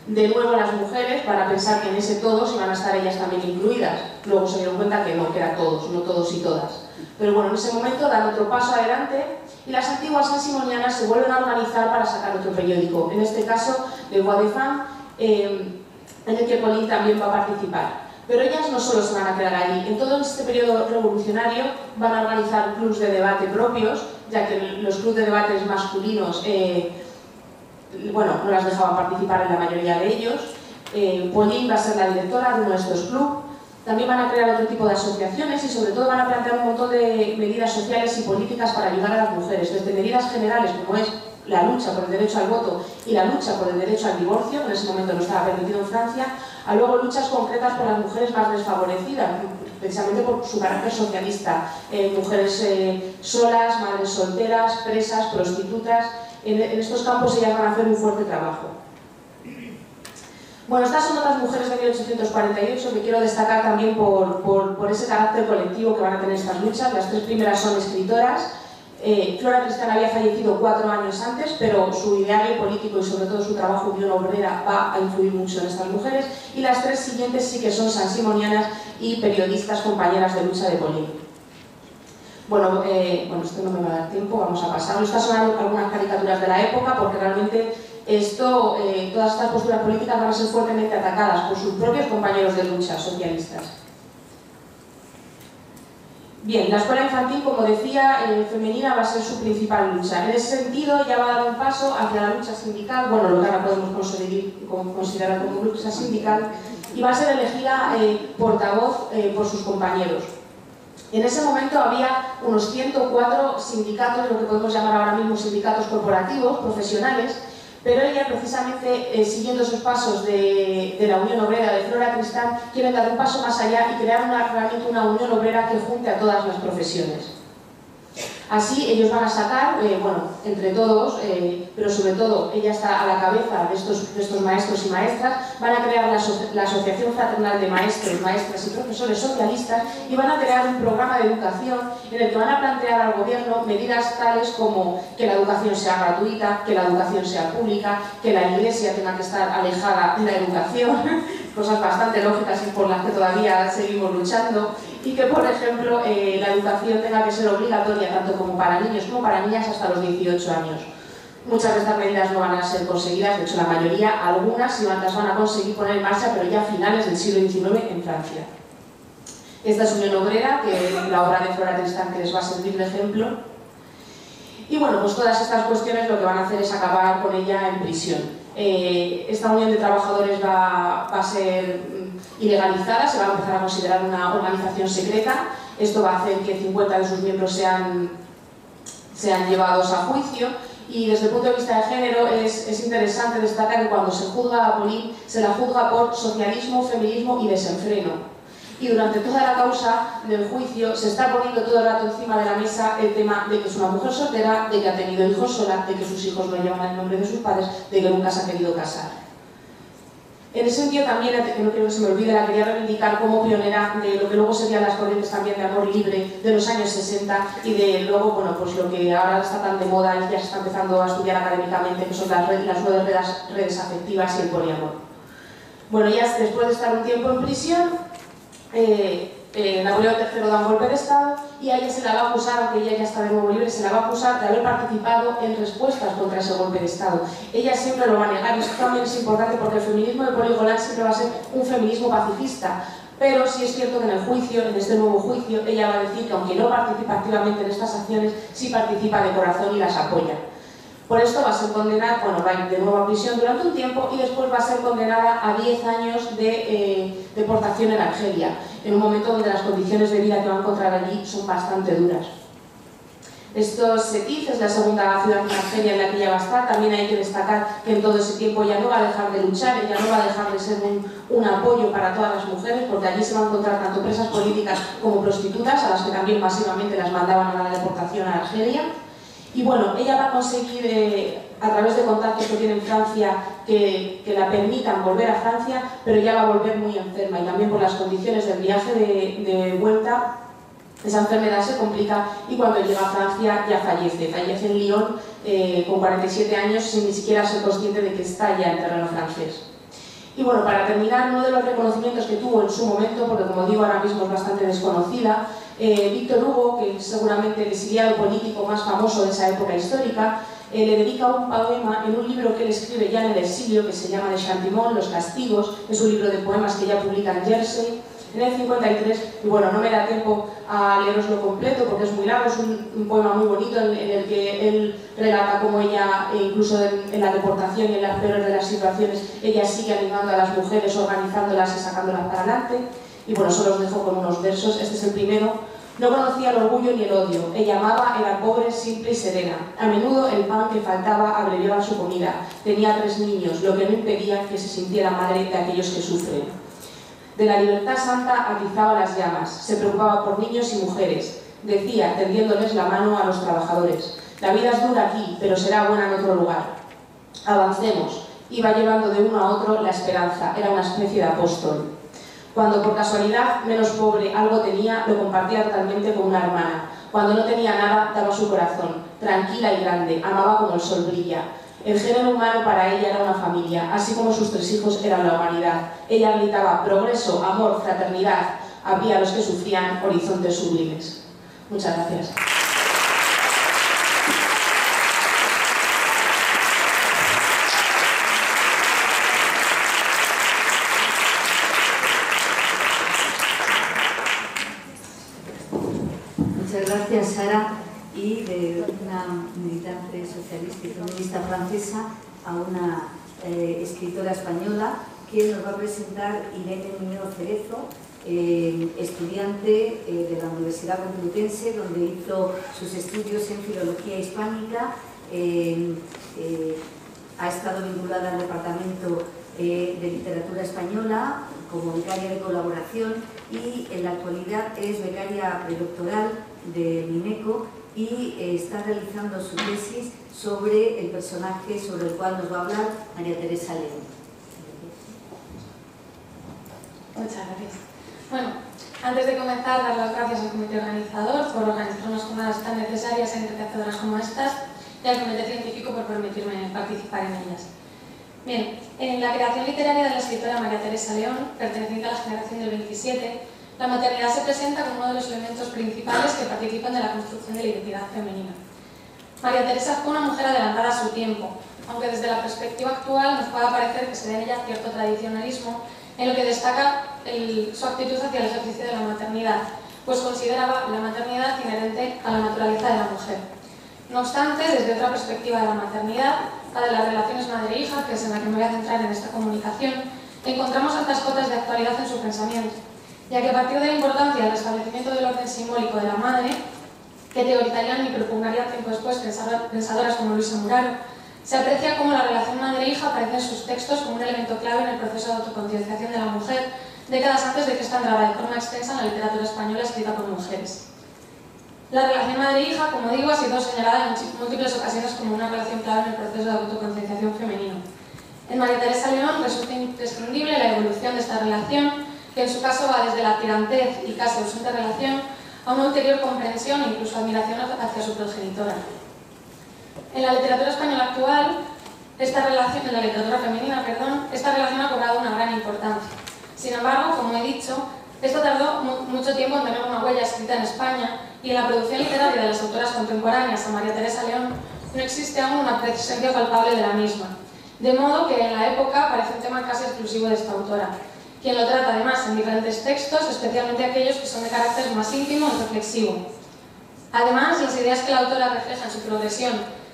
[SPEAKER 4] De nuevo las mujeres van a pensar que en ese todos iban a estar ellas también incluidas. Luego se dieron cuenta que no, que era todos, no todos y todas. Pero bueno, en ese momento dan otro paso adelante y las antiguas sansimonianas se vuelven a organizar para sacar otro periódico. En este caso, Le Voix des Femmes, en el que Pauline también va a participar. Pero ellas no solo se van a quedar ahí. En todo este periodo revolucionario van a organizar clubs de debate propios, ya que los clubs de debates masculinos no las dejaban participar en la mayoría de ellos. Pauline va a ser la directora de uno de estos clubes También van a crear otro tipo de asociaciones y sobre todo van a plantear un montón de medidas sociales y políticas para ayudar a las mujeres, desde medidas generales como es la lucha por el derecho al voto y la lucha por el derecho al divorcio, que en ese momento no estaba permitido en Francia, a luego luchas concretas por las mujeres más desfavorecidas, precisamente por su carácter socialista, mujeres solas, madres solteras, presas, prostitutas. En estos campos ellas van a hacer un fuerte trabajo. Bueno, estas son otras mujeres de 1848 que quiero destacar también por ese carácter colectivo que van a tener estas luchas. Las tres primeras son escritoras. Flora Tristán había fallecido 4 años antes, pero su ideario político y sobre todo su trabajo Unión Obrera va a influir mucho en estas mujeres. Y las tres siguientes sí que son sansimonianas y periodistas compañeras de lucha de Pauline. Bueno, esto no me va a dar tiempo, vamos a pasarlo. Estas son algunas caricaturas de la época porque realmente todas estas posturas políticas van a ser fuertemente atacadas por sus propios compañeros de lucha socialistas. Bien, la escuela infantil, como decía, femenina va a ser su principal lucha. En ese sentido ya va a dar un paso hacia la lucha sindical, bueno, lo que ahora podemos considerar como lucha sindical, y va a ser elegida portavoz por sus compañeros. En ese momento había unos 104 sindicatos, lo que podemos llamar ahora mismo sindicatos corporativos, profesionales, pero ella, precisamente, siguiendo esos pasos de la Unión Obrera de Flora Tristán, quiere dar un paso más allá y crear realmente una Unión Obrera que junte a todas las profesiones. Así ellos van a sacar, entre todos, pero sobre todo ella está a la cabeza de estos maestros y maestras, van a crear la Asociación Fraternal de Maestros, Maestras y Profesores Socialistas y van a crear un programa de educación en el que van a plantear al gobierno medidas tales como que la educación sea gratuita, que la educación sea pública, que la Iglesia tenga que estar alejada de la educación, cosas bastante lógicas y por las que todavía seguimos luchando, y que, por ejemplo, la educación tenga que ser obligatoria tanto como para niños como para niñas hasta los 18 años. Muchas de estas medidas no van a ser conseguidas, de hecho la mayoría, algunas sí las van a conseguir poner en marcha, pero ya a finales del siglo XIX en Francia. Esta es Unión Obrera, que es la obra de Flora Tristán que les va a servir de ejemplo. Y bueno, pues todas estas cuestiones lo que van a hacer es acabar con ella en prisión. Esta unión de trabajadores va a ser ilegalizada, se va a empezar a considerar una organización secreta. Esto va a hacer que 50 de sus miembros sean llevados a juicio. Y desde el punto de vista de género es interesante destacar que cuando se juzga a Pauline se la juzga por socialismo, feminismo y desenfreno. Y durante toda la causa del juicio se está poniendo todo el rato encima de la mesa el tema de que es una mujer soltera, de que ha tenido hijos sola, de que sus hijos no llevan el nombre de sus padres, de que nunca se ha querido casar. En ese sentido también, que no quiero que se me olvide, la quería reivindicar como pionera de lo que luego serían las corrientes también de amor libre de los años 60 y de luego, bueno, pues lo que ahora está tan de moda y ya se está empezando a estudiar académicamente, que son las nuevas redes afectivas y el poliamor. Bueno, ya después de estar un tiempo en prisión, Napoleón III da un golpe de Estado y a ella se la va a acusar, aunque ella ya está de nuevo libre, se la va a acusar de haber participado en respuestas contra ese golpe de Estado. Ella siempre lo va a negar y esto también es importante porque el feminismo de Pauline Golan siempre va a ser un feminismo pacifista. Pero sí es cierto que en el juicio, en este nuevo juicio, ella va a decir que aunque no participa activamente en estas acciones, sí participa de corazón y las apoya. Por esto va a ser condenada, bueno, va a ir de nuevo a prisión durante un tiempo y después va a ser condenada a 10 años de deportación en Argelia, en un momento donde las condiciones de vida que va a encontrar allí son bastante duras. Sétif es la segunda ciudad en Argelia en la que ella va a estar. También hay que destacar que en todo ese tiempo ella no va a dejar de luchar, ella no va a dejar de ser un apoyo para todas las mujeres, porque allí se van a encontrar tanto presas políticas como prostitutas, a las que también masivamente las mandaban a la deportación a Argelia. Y bueno, ella va a conseguir, a través de contactos que tiene en Francia, que la permitan volver a Francia, pero ella va a volver muy enferma y también por las condiciones del viaje de vuelta, esa enfermedad se complica y cuando llega a Francia ya fallece. Fallece en Lyon con 47 años sin ni siquiera ser consciente de que está ya en terreno francés. Y bueno, para terminar, uno de los reconocimientos que tuvo en su momento, porque como digo ahora mismo es bastante desconocida, Víctor Hugo, que es seguramente el exiliado político más famoso de esa época histórica, le dedica un poema en un libro que él escribe ya en el exilio, que se llama De Chantimont, Los Castigos. Es un libro de poemas que ya publica en Jersey en el 53, y bueno, no me da tiempo a leeroslo completo porque es muy largo, es un poema muy bonito en el que él relata cómo ella, incluso en la deportación y en las peores de las situaciones, ella sigue animando a las mujeres, organizándolas y sacándolas para adelante. Y bueno, solo os dejo con unos versos. Este es el primero. No conocía el orgullo ni el odio. Ella amaba, era pobre, simple y serena. A menudo el pan que faltaba abreviaba su comida. Tenía 3 niños, lo que no impedía que se sintiera madre de aquellos que sufren. De la libertad santa atizaba las llamas. Se preocupaba por niños y mujeres. Decía, tendiéndoles la mano a los trabajadores: la vida es dura aquí, pero será buena en otro lugar. Avancemos. Iba llevando de uno a otro la esperanza. Era una especie de apóstol. Cuando por casualidad menos pobre algo tenía, lo compartía totalmente con una hermana. Cuando no tenía nada, daba su corazón, tranquila y grande, amaba como el sol brilla. El género humano para ella era una familia, así como sus 3 hijos eran la humanidad. Ella gritaba: progreso, amor, fraternidad. Abría a los que sufrían horizontes sublimes. Muchas gracias.
[SPEAKER 1] Muchas gracias, Sara. Y de una militante socialista y feminista francesa a una escritora española que nos va a presentar Irene Muñoz Cerezo, estudiante de la Universidad Complutense, donde hizo sus estudios en Filología Hispánica. Ha estado vinculada al Departamento de Literatura Española como becaria de colaboración y en la actualidad es becaria predoctoral de Mineco y está realizando su tesis sobre el personaje sobre el cual nos va a hablar María Teresa León.
[SPEAKER 5] Muchas gracias. Bueno, antes de comenzar, dar las gracias al comité organizador por organizar unas jornadas tan necesarias e enriquecedoras como estas y al comité científico por permitirme participar en ellas. Bien, en la creación literaria de la escritora María Teresa León, perteneciente a la generación del 27, la maternidad se presenta como uno de los elementos principales que participan de la construcción de la identidad femenina. María Teresa fue una mujer adelantada a su tiempo, aunque desde la perspectiva actual nos pueda parecer que se ve en ella cierto tradicionalismo, en lo que destaca su actitud hacia el ejercicio de la maternidad, pues consideraba la maternidad inherente a la naturaleza de la mujer. No obstante, desde otra perspectiva de la maternidad, la de las relaciones madre-hija, que es en la que me voy a centrar en esta comunicación, encontramos altas cotas de actualidad en su pensamiento, ya que a partir de la importancia del establecimiento del orden simbólico de la madre, que teorizarían y propugnarían tiempo después pensadoras como Luisa Muraro, se aprecia cómo la relación madre-hija aparece en sus textos como un elemento clave en el proceso de autoconcienciación de la mujer, décadas antes de que esta entrara de forma extensa en la literatura española escrita por mujeres. La relación madre-hija, como digo, ha sido señalada en múltiples ocasiones como una relación clave en el proceso de autoconcienciación femenino. En María Teresa León resulta imprescindible la evolución de esta relación, que en su caso va desde la tirantez y casi ausente relación a una ulterior comprensión e incluso admiración hacia su progenitora. En la literatura española actual, en la literatura femenina, esta relación ha cobrado una gran importancia. Sin embargo, como he dicho, esto tardó mucho tiempo en tener una huella escrita en España y en la producción literaria de las autoras contemporáneas a María Teresa León no existe aún una presencia palpable de la misma. De modo que en la época parece un tema casi exclusivo de esta autora, quien lo trata además en diferentes textos, especialmente aquellos que son de carácter más íntimo y reflexivo. Además, las ideas que la autora refleja en su progresión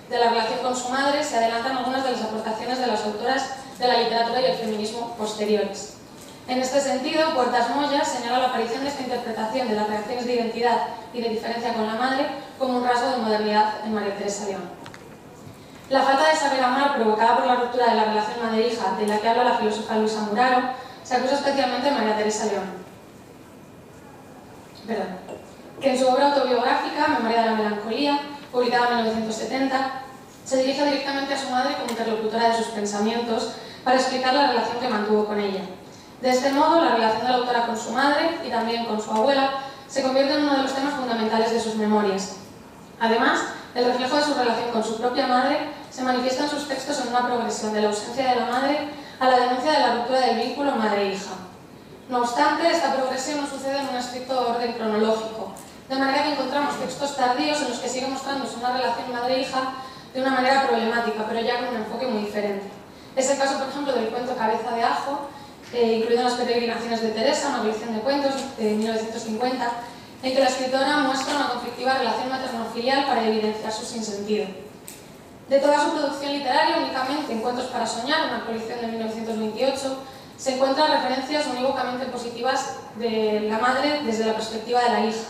[SPEAKER 5] de la relación con su madre se adelantan algunas de las aportaciones de las autoras de la literatura y el feminismo posteriores. En este sentido, Puertas Moya señala la aparición de esta interpretación de las reacciones de identidad y de diferencia con la madre como un rasgo de modernidad en María Teresa León. La falta de saber amar provocada por la ruptura de la relación madre-hija de la que habla la filósofa Luisa Muraro se acusa especialmente a María Teresa León, que en su obra autobiográfica, Memoria de la Melancolía, publicada en 1970, se dirige directamente a su madre como interlocutora de sus pensamientos para explicar la relación que mantuvo con ella. De este modo, la relación de la autora con su madre y también con su abuela se convierte en uno de los temas fundamentales de sus memorias. Además, el reflejo de su relación con su propia madre se manifiesta en sus textos en una progresión de la ausencia de la madre a la denuncia de la ruptura del vínculo madre-hija. No obstante, esta progresión no sucede en un estricto orden cronológico, de manera que encontramos textos tardíos en los que sigue mostrándose una relación madre-hija de una manera problemática, pero ya con un enfoque muy diferente. Es el caso, por ejemplo, del cuento Cabeza de Ajo, incluido en las peregrinaciones de Teresa, una colección de cuentos de 1950, en que la escritora muestra una conflictiva relación materno-filial para evidenciar su sinsentido. De toda su producción literaria, únicamente En Cuentos para Soñar, una colección de 1928, se encuentran referencias unívocamente positivas de la madre desde la perspectiva de la hija,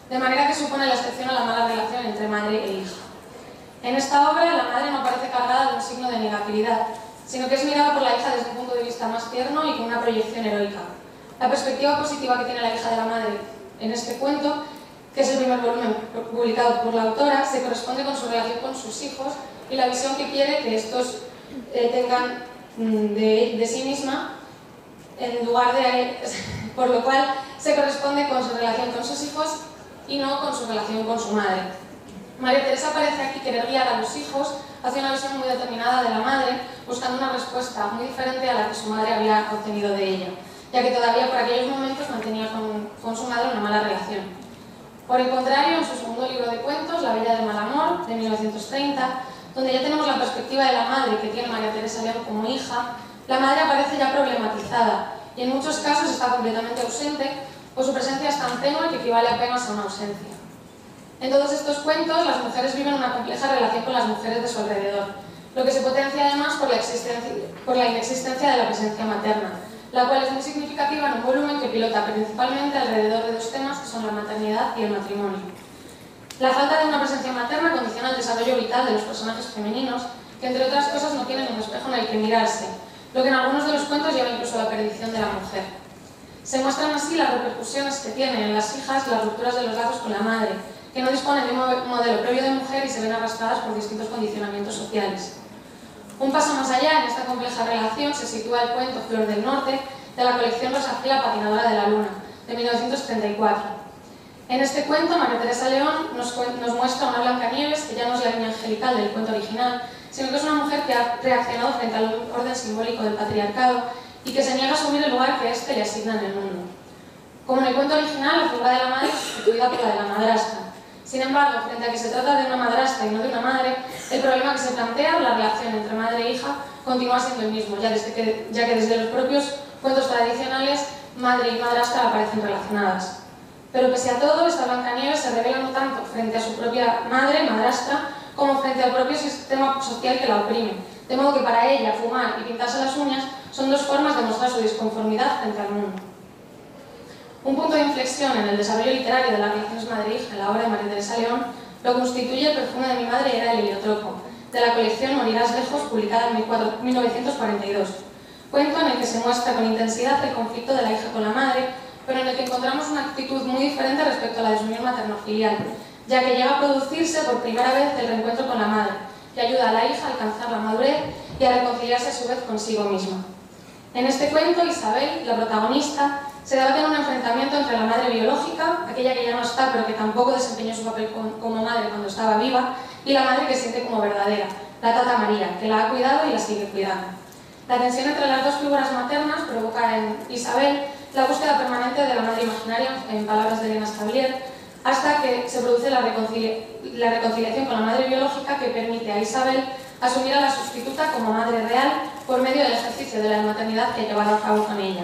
[SPEAKER 5] de manera que supone la excepción a la mala relación entre madre e hija. En esta obra, la madre no aparece cargada de un signo de negatividad, sino que es mirada por la hija desde un punto de vista más tierno y con una proyección heroica. La perspectiva positiva que tiene la hija de la madre en este cuento, que es el primer volumen publicado por la autora, se corresponde con su relación con sus hijos y la visión que quiere que estos tengan de sí misma, en lugar de... por lo cual se corresponde con su relación con sus hijos y no con su relación con su madre. María Teresa parece aquí querer guiar a los hijos hacia una visión muy determinada de la madre, buscando una respuesta muy diferente a la que su madre había obtenido de ella, ya que todavía por aquellos momentos mantenía con su madre una mala relación. Por el contrario, en su segundo libro de cuentos, La Bella del Mal Amor, de 1930, donde ya tenemos la perspectiva de la madre que tiene María Teresa León como hija, la madre aparece ya problematizada y en muchos casos está completamente ausente, o su presencia es tan tenue que equivale apenas a una ausencia. En todos estos cuentos, las mujeres viven una compleja relación con las mujeres de su alrededor, lo que se potencia además por la inexistencia de la presencia materna, la cual es muy significativa en un volumen que pilota principalmente alrededor de dos temas que son la maternidad y el matrimonio. La falta de una presencia materna condiciona el desarrollo vital de los personajes femeninos, que entre otras cosas no tienen un espejo en el que mirarse, lo que en algunos de los cuentos lleva incluso a la perdición de la mujer. Se muestran así las repercusiones que tienen en las hijas las rupturas de los lazos con la madre, que no disponen de un modelo previo de mujer y se ven arrastradas por distintos condicionamientos sociales. Un paso más allá, en esta compleja relación, se sitúa el cuento Flor del Norte, de la colección Rosa Gil, La patinadora de la luna, de 1934. En este cuento, María Teresa León nos muestra una Blancanieves que ya no es la niña angelical del cuento original, sino que es una mujer que ha reaccionado frente al orden simbólico del patriarcado y que se niega a asumir el lugar que éste le asigna en el mundo. Como en el cuento original, la figura de la madre es sustituida por la de la madrastra. Sin embargo, frente a que se trata de una madrastra y no de una madre, el problema que se plantea, la relación entre madre e hija, continúa siendo el mismo, ya que desde los propios cuentos tradicionales, madre y madrastra aparecen relacionadas. Pero pese a todo, esta Blancanieves se revela no tanto frente a su propia madre, madrastra, como frente al propio sistema social que la oprime, de modo que para ella fumar y pintarse las uñas son dos formas de mostrar su disconformidad frente al mundo. Un punto de inflexión en el desarrollo literario de las relaciones madre-hija en la obra de María Teresa León lo constituye El perfume de mi madre era el heliotropo, de la colección Morirás lejos, publicada en 1942, cuento en el que se muestra con intensidad el conflicto de la hija con la madre, pero en el que encontramos una actitud muy diferente respecto a la desunión materno-filial, ya que llega a producirse por primera vez el reencuentro con la madre, que ayuda a la hija a alcanzar la madurez y a reconciliarse a su vez consigo misma. En este cuento, Isabel, la protagonista, se debate en un enfrentamiento entre la madre biológica, aquella que ya no está pero que tampoco desempeñó su papel como madre cuando estaba viva, y la madre que siente como verdadera, la tata María, que la ha cuidado y la sigue cuidando. La tensión entre las dos figuras maternas provoca en Isabel la búsqueda permanente de la madre imaginaria, en palabras de Elena Stablier, hasta que se produce la reconciliación con la madre biológica que permite a Isabel asumir a la sustituta como madre real por medio del ejercicio de la maternidad que ha llevado a cabo con ella.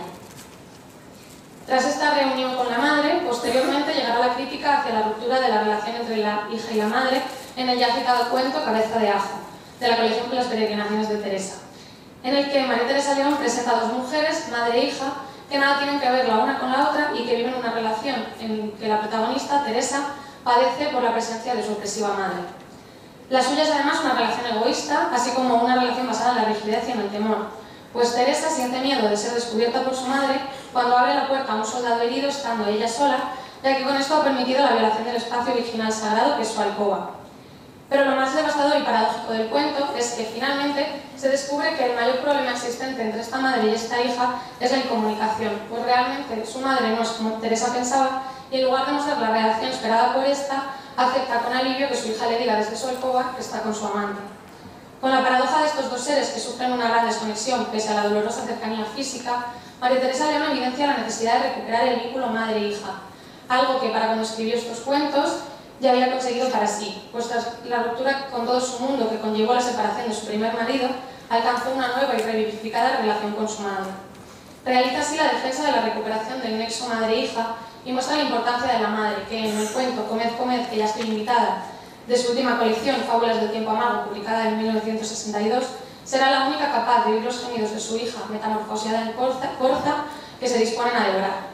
[SPEAKER 5] Tras esta reunión con la madre, posteriormente llegará la crítica hacia la ruptura de la relación entre la hija y la madre en el ya citado cuento Cabeza de Ajo, de la colección Las peregrinaciones de Teresa, en el que María Teresa León presenta a dos mujeres, madre e hija, que nada tienen que ver la una con la otra y que viven una relación en que la protagonista, Teresa, padece por la presencia de su opresiva madre. La suya es además una relación egoísta, así como una relación basada en la rigidez y en el temor, pues Teresa siente miedo de ser descubierta por su madre cuando abre la puerta a un soldado herido estando ella sola, ya que con esto ha permitido la violación del espacio virginal sagrado que es su alcoba. Pero lo más devastador y paradójico del cuento es que finalmente se descubre que el mayor problema existente entre esta madre y esta hija es la incomunicación, pues realmente su madre no es como Teresa pensaba y en lugar de mostrar la reacción esperada por esta, acepta con alivio que su hija le diga desde su alcoba que está con su amante. Con la paradoja de estos dos seres que sufren una gran desconexión pese a la dolorosa cercanía física, María Teresa León evidencia la necesidad de recuperar el vínculo madre-hija, algo que para cuando escribió estos cuentos ya había conseguido para sí, pues tras la ruptura con todo su mundo que conllevó la separación de su primer marido, alcanzó una nueva y revivificada relación con su madre. Realiza así la defensa de la recuperación del nexo madre-hija y muestra la importancia de la madre, que en el cuento Comed, comed, que ya estoy invitada, de su última colección, Fábulas del tiempo amargo, publicada en 1962, será la única capaz de oír los gemidos de su hija, metamorfoseada en corza, que se disponen a devorar.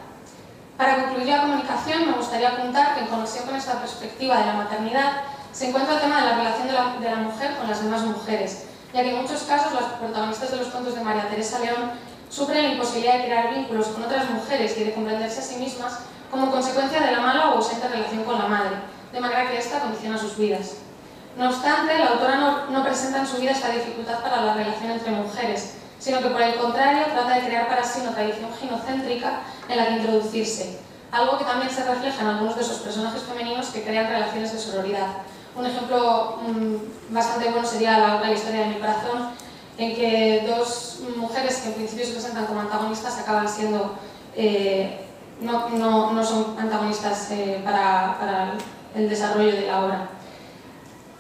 [SPEAKER 5] Para concluir la comunicación, me gustaría apuntar que en conexión con esta perspectiva de la maternidad se encuentra el tema de la relación de la mujer con las demás mujeres, ya que en muchos casos los protagonistas de los cuentos de María Teresa León sufren la imposibilidad de crear vínculos con otras mujeres y de comprenderse a sí mismas como consecuencia de la mala o ausente relación con la madre, de manera que ésta condiciona sus vidas. No obstante, la autora no presenta en su vida esta dificultad para la relación entre mujeres, sino que por el contrario trata de crear para sí una tradición ginocéntrica en la que introducirse, algo que también se refleja en algunos de esos personajes femeninos que crean relaciones de sororidad. Un ejemplo bastante bueno sería la historia de Mi corazón, en que dos mujeres que en principio se presentan como antagonistas acaban siendo, no son antagonistas para el desarrollo de la obra.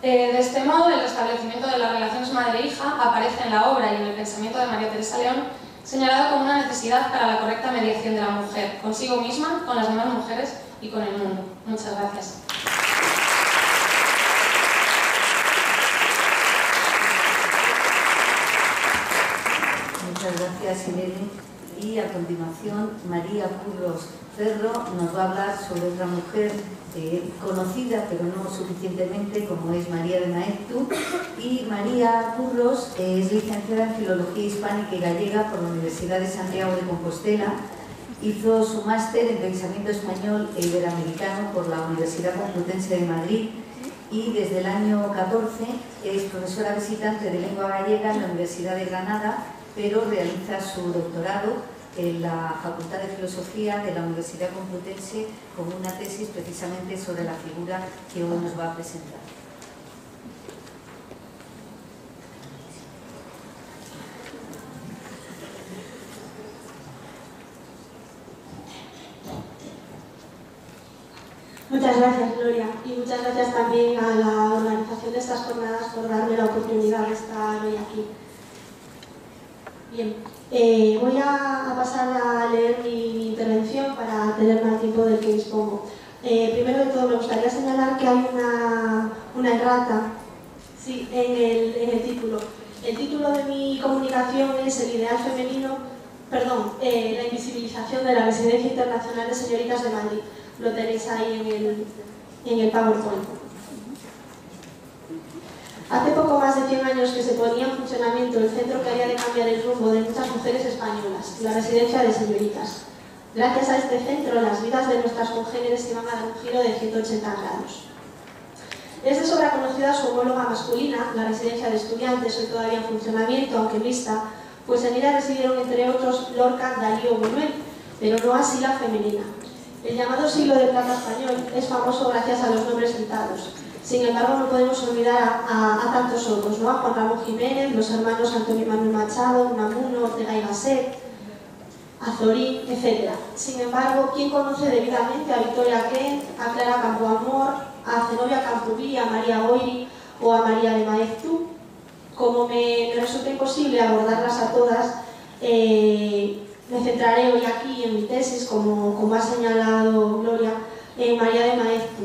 [SPEAKER 5] De este modo, el restablecimiento de las relaciones madre-hija aparece en la obra y en el pensamiento de María Teresa León señalado como una necesidad para la correcta mediación de la mujer, consigo misma, con las demás mujeres y con el mundo. Muchas gracias.
[SPEAKER 1] Muchas gracias, Irene. Y a continuación, María Curros Ferro nos va a hablar sobre otra mujer conocida, pero no suficientemente, como es María de Maeztu. Y María Curros es licenciada en Filología Hispánica y Gallega por la Universidad de Santiago de Compostela. Hizo su máster en Pensamiento Español e Iberoamericano por la Universidad Complutense de Madrid y desde el año 14 es profesora visitante de lengua gallega en la Universidad de Granada, pero realiza su doctorado en la Facultad de Filosofía de la Universidad Complutense con una tesis precisamente sobre la figura que hoy nos va a presentar.
[SPEAKER 6] Muchas gracias, Gloria, y muchas gracias también a la organización de estas jornadas por darme la oportunidad de estar hoy aquí. Bien, voy a pasar a leer mi intervención para tener más tiempo del que dispongo. Primero de todo, me gustaría señalar que hay una errata en el título. El título de mi comunicación es el ideal femenino, la invisibilización de la Residencia Internacional de Señoritas de Madrid. Lo tenéis ahí en el PowerPoint. Hace poco más de 100 años que se ponía en funcionamiento el centro que había de cambiar el rumbo de muchas mujeres españolas, la Residencia de Señoritas. Gracias a este centro, las vidas de nuestras congéneres iban a dar un giro de 180 grados. Es de sobra conocida su homóloga masculina, la Residencia de Estudiantes, hoy todavía en funcionamiento, aunque mixta, pues en ella residieron entre otros Lorca, Dalí o Buñuel, pero no así la femenina. El llamado siglo de plata español es famoso gracias a los nombres citados. Sin embargo, no podemos olvidar a tantos otros, ¿no? A Juan Ramón Jiménez, los hermanos Antonio y Manuel Machado, Unamuno, Ortega y Gasset, a Zorín, etc. Sin embargo, ¿quién conoce debidamente a Victoria Kent, a Clara Campoamor, a Zenobia Camprubí, a María Goyri o a María de Maeztu? Como me resulta imposible abordarlas a todas, me centraré hoy aquí en mi tesis, como ha señalado Gloria, en María de Maeztu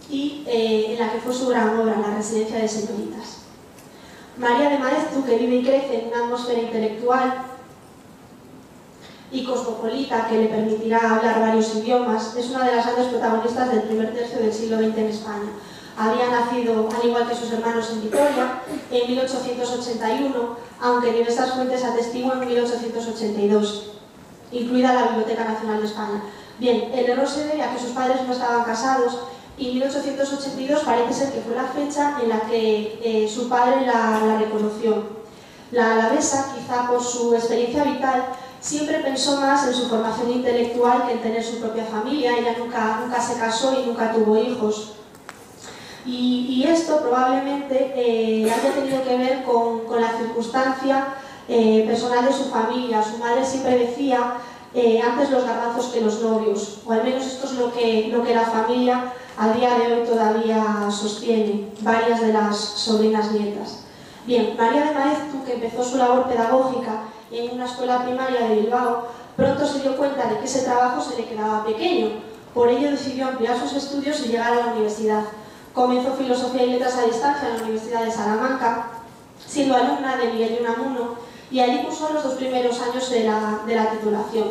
[SPEAKER 6] y en la que fue su gran obra, La Residencia de Señoritas. María de Maeztu, que vive y crece en una atmósfera intelectual y cosmopolita que le permitirá hablar varios idiomas, es una de las grandes protagonistas del primer tercio del siglo XX en España. Había nacido, al igual que sus hermanos, en Vitoria, en 1881, aunque diversas fuentes atestiguan en 1882, incluida la Biblioteca Nacional de España. Bien, el error se debe a que sus padres no estaban casados y 1882 parece ser que fue la fecha en la que su padre la reconoció. La alavesa, quizá por su experiencia vital, siempre pensó más en su formación intelectual que en tener su propia familia. Ella nunca se casó y nunca tuvo hijos. Y esto probablemente haya tenido que ver con la circunstancia personal de su familia. Su madre siempre decía antes los garbanzos que los novios, o al menos esto es lo que la familia a día de hoy todavía sostiene, varias de las sobrinas nietas. Bien, María de Maeztu, que empezó su labor pedagógica en una escuela primaria de Bilbao, pronto se dio cuenta de que ese trabajo se le quedaba pequeño. Por ello decidió ampliar sus estudios y llegar a la universidad. Comenzó Filosofía y Letras a distancia en la Universidad de Salamanca, siendo sido alumna de Miguel de Unamuno y allí cursó los 2 primeros años de la titulación.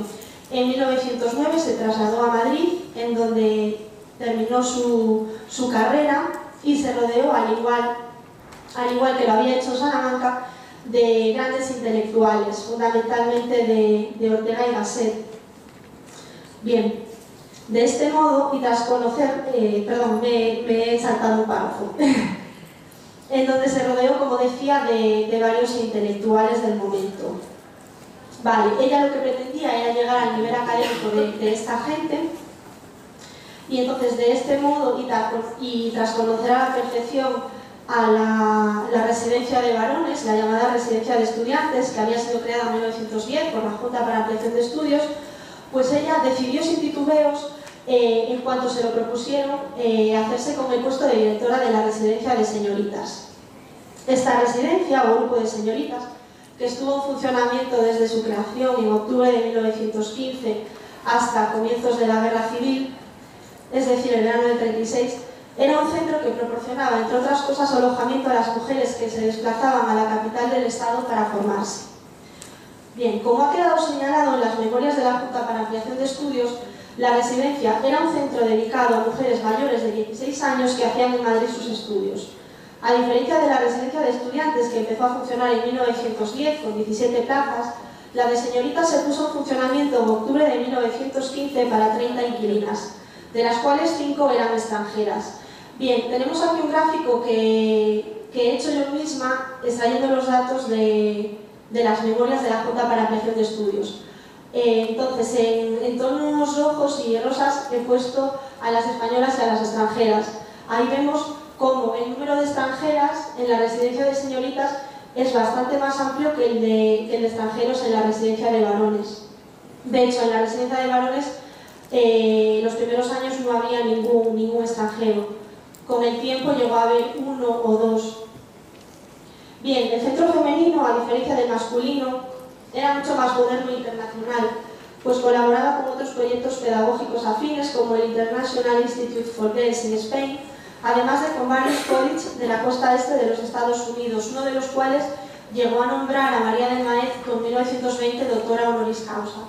[SPEAKER 6] En 1909 se trasladó a Madrid, en donde terminó su carrera y se rodeó, al igual que lo había hecho Salamanca, de grandes intelectuales, fundamentalmente de Ortega y Gasset. Bien, de este modo, y tras conocer, me he saltado un párrafo, en donde se rodeó, como decía, de varios intelectuales del momento. Vale, ella lo que pretendía era llegar al nivel académico de esta gente, y entonces de este modo, y tras conocer a la perfección a la residencia de varones, la llamada residencia de estudiantes, que había sido creada en 1910 por la Junta para Ampliación de Estudios, pues ella decidió sin titubeos, en cuanto se lo propusieron, hacerse con el puesto de directora de la residencia de señoritas. Esta residencia, o grupo de señoritas, que estuvo en funcionamiento desde su creación en octubre de 1915 hasta comienzos de la Guerra Civil, es decir, el verano del 36, era un centro que proporcionaba, entre otras cosas, alojamiento a las mujeres que se desplazaban a la capital del Estado para formarse. Bien, como ha quedado señalado en las memorias de la Junta para Ampliación de Estudios, la residencia era un centro dedicado a mujeres mayores de 16 años que hacían en Madrid sus estudios. A diferencia de la residencia de estudiantes, que empezó a funcionar en 1910 con 17 plazas, la de señoritas se puso en funcionamiento en octubre de 1915 para 30 inquilinas, de las cuales 5 eran extranjeras. Bien, tenemos aquí un gráfico que he hecho yo misma extrayendo los datos de las memorias de la Junta para Ampliación de Estudios. Entonces, en tonos rojos y rosas he puesto a las españolas y a las extranjeras. Ahí vemos cómo el número de extranjeras en la residencia de señoritas es bastante más amplio que el de extranjeros en la residencia de varones. De hecho, en la residencia de varones los primeros años no había ningún extranjero. Con el tiempo llegó a haber 1 o 2. Bien, el centro femenino, a diferencia del masculino, era mucho más moderno e internacional, pues colaboraba con otros proyectos pedagógicos afines como el International Institute for Girls in Spain, además de con varios colleges de la costa este de los Estados Unidos, uno de los cuales llegó a nombrar a María de Maeztu en 1920 doctora honoris causa.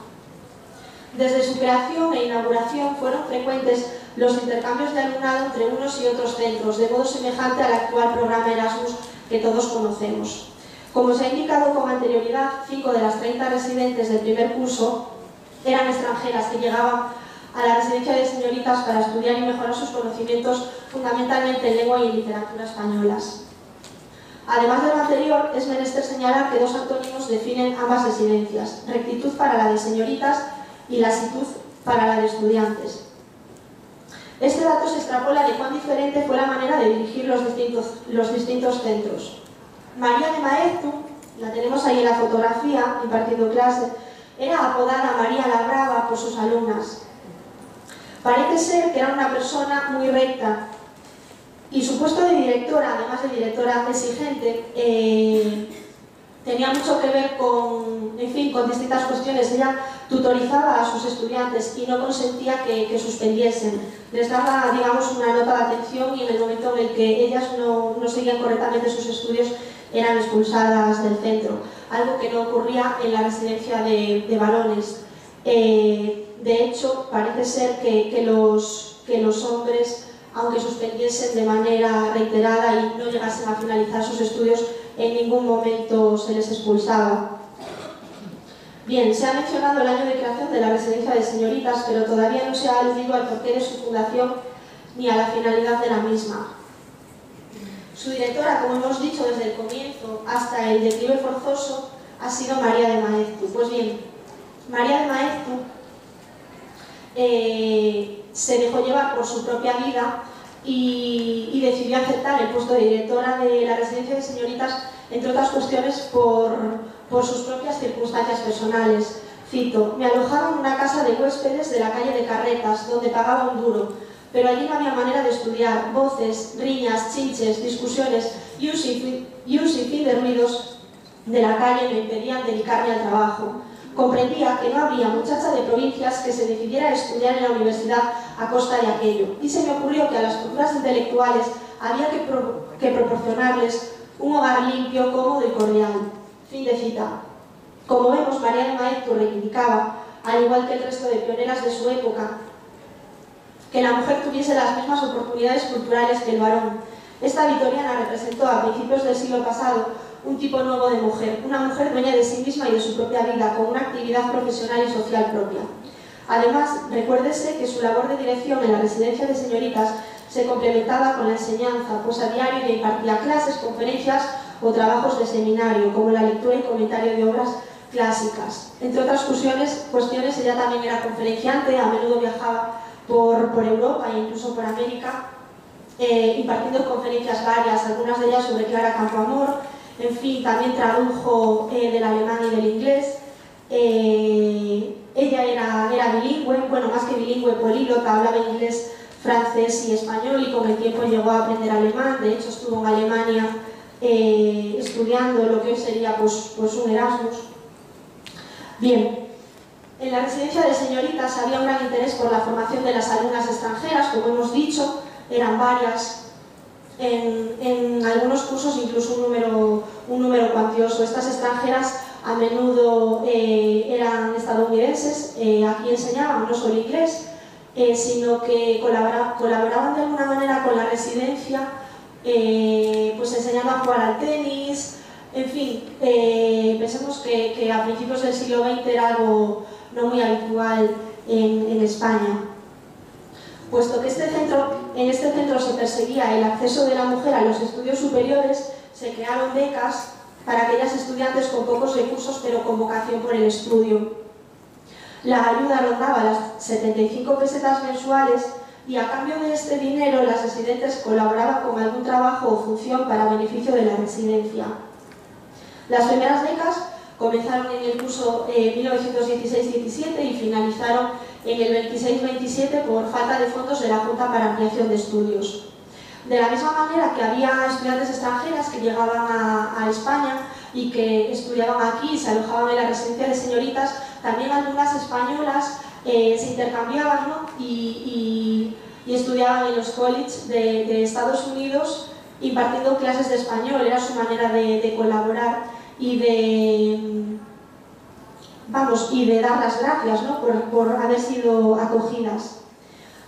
[SPEAKER 6] Desde su creación e inauguración fueron frecuentes los intercambios de alumnado entre unos y otros centros, de modo semejante al actual programa Erasmus que todos conocemos. Como se ha indicado con anterioridad, 5 de las 30 residentes del primer curso eran extranjeras que llegaban a la residencia de señoritas para estudiar y mejorar sus conocimientos fundamentalmente en lengua y en literatura españolas. Además de lo anterior, es menester señalar que 2 antónimos definen ambas residencias: rectitud para la de señoritas y lasitud para la de estudiantes. Este dato se extrapola de cuán diferente fue la manera de dirigir los distintos centros. María de Maeztu, la tenemos ahí en la fotografía, impartiendo clase, era apodada María la Brava por sus alumnas. Parece ser que era una persona muy recta y su puesto de directora, además de directora exigente, tenía mucho que ver con distintas cuestiones. Ella tutorizaba a sus estudiantes y no consentía que suspendiesen. Les daba, digamos, una nota de atención y en el momento en el que ellas no seguían correctamente sus estudios eran expulsadas del centro, algo que no ocurría en la residencia de varones. De hecho, parece ser que los hombres, aunque suspendiesen de manera reiterada y no llegasen a finalizar sus estudios, en ningún momento se les expulsaba. Bien, se ha mencionado el año de creación de la residencia de señoritas, pero todavía no se ha aludido al porqué de su fundación ni a la finalidad de la misma. Su directora, como hemos dicho desde el comienzo hasta el declive forzoso, ha sido María de Maeztu. Pues bien, María de Maeztu se dejó llevar por su propia vida y decidió aceptar el puesto de directora de la residencia de señoritas, entre otras cuestiones por sus propias circunstancias personales. Cito: me alojaba en una casa de huéspedes de la calle de Carretas, donde pagaba un duro, pero allí no había manera de estudiar. Voces, riñas, chinches, discusiones y un sinfín de ruidos de la calle me impedían dedicarme al trabajo. Comprendía que no habría muchacha de provincias que se decidiera a estudiar en la universidad a costa de aquello, y se me ocurrió que a las futuras intelectuales había que proporcionarles un hogar limpio, cómodo y cordial. Fin de cita. Como vemos, María de Maeztu reivindicaba, al igual que el resto de pioneras de su época, que la mujer tuviese las mismas oportunidades culturales que el varón. Esta vitoriana representó a principios del siglo pasado un tipo nuevo de mujer, una mujer dueña de sí misma y de su propia vida, con una actividad profesional y social propia. Además, recuérdese que su labor de dirección en la residencia de señoritas se complementaba con la enseñanza, pues a diario ella impartía clases, conferencias o trabajos de seminario, como la lectura y comentario de obras clásicas. Entre otras cuestiones, ella también era conferenciante, a menudo viajaba por Europa e incluso por América, impartiendo conferencias varias, algunas de ellas sobre Clara Campoamor. En fin, también tradujo del alemán y del inglés. Ella era bilingüe, bueno, más que bilingüe, políglota, hablaba inglés, francés y español, y con el tiempo llegó a aprender alemán. De hecho, estuvo en Alemania estudiando lo que hoy sería pues un Erasmus. Bien. En la residencia de señoritas había un gran interés por la formación de las alumnas extranjeras, como hemos dicho, eran varias, en algunos cursos incluso un número cuantioso. Estas extranjeras a menudo eran estadounidenses, aquí enseñaban no solo inglés, sino que colaboraban de alguna manera con la residencia, pues enseñando a jugar al tenis. En fin, pensemos que a principios del siglo XX era algo no muy habitual en España. Puesto que en este centro se perseguía el acceso de la mujer a los estudios superiores, se crearon becas para aquellas estudiantes con pocos recursos pero con vocación por el estudio. La ayuda rondaba las 75 pesetas mensuales y a cambio de este dinero las residentes colaboraban con algún trabajo o función para beneficio de la residencia. Las primeras becas comenzaron en el curso 1916-17 y finalizaron en el 26-27 por falta de fondos de la Junta para Ampliación de Estudios. De la misma manera que había estudiantes extranjeras que llegaban a España y que estudiaban aquí y se alojaban en la residencia de señoritas, también algunas españolas se intercambiaban, ¿no? y estudiaban en los colleges de Estados Unidos impartiendo clases de español. Era su manera de colaborar y de dar las gracias, ¿no? por haber sido acogidas.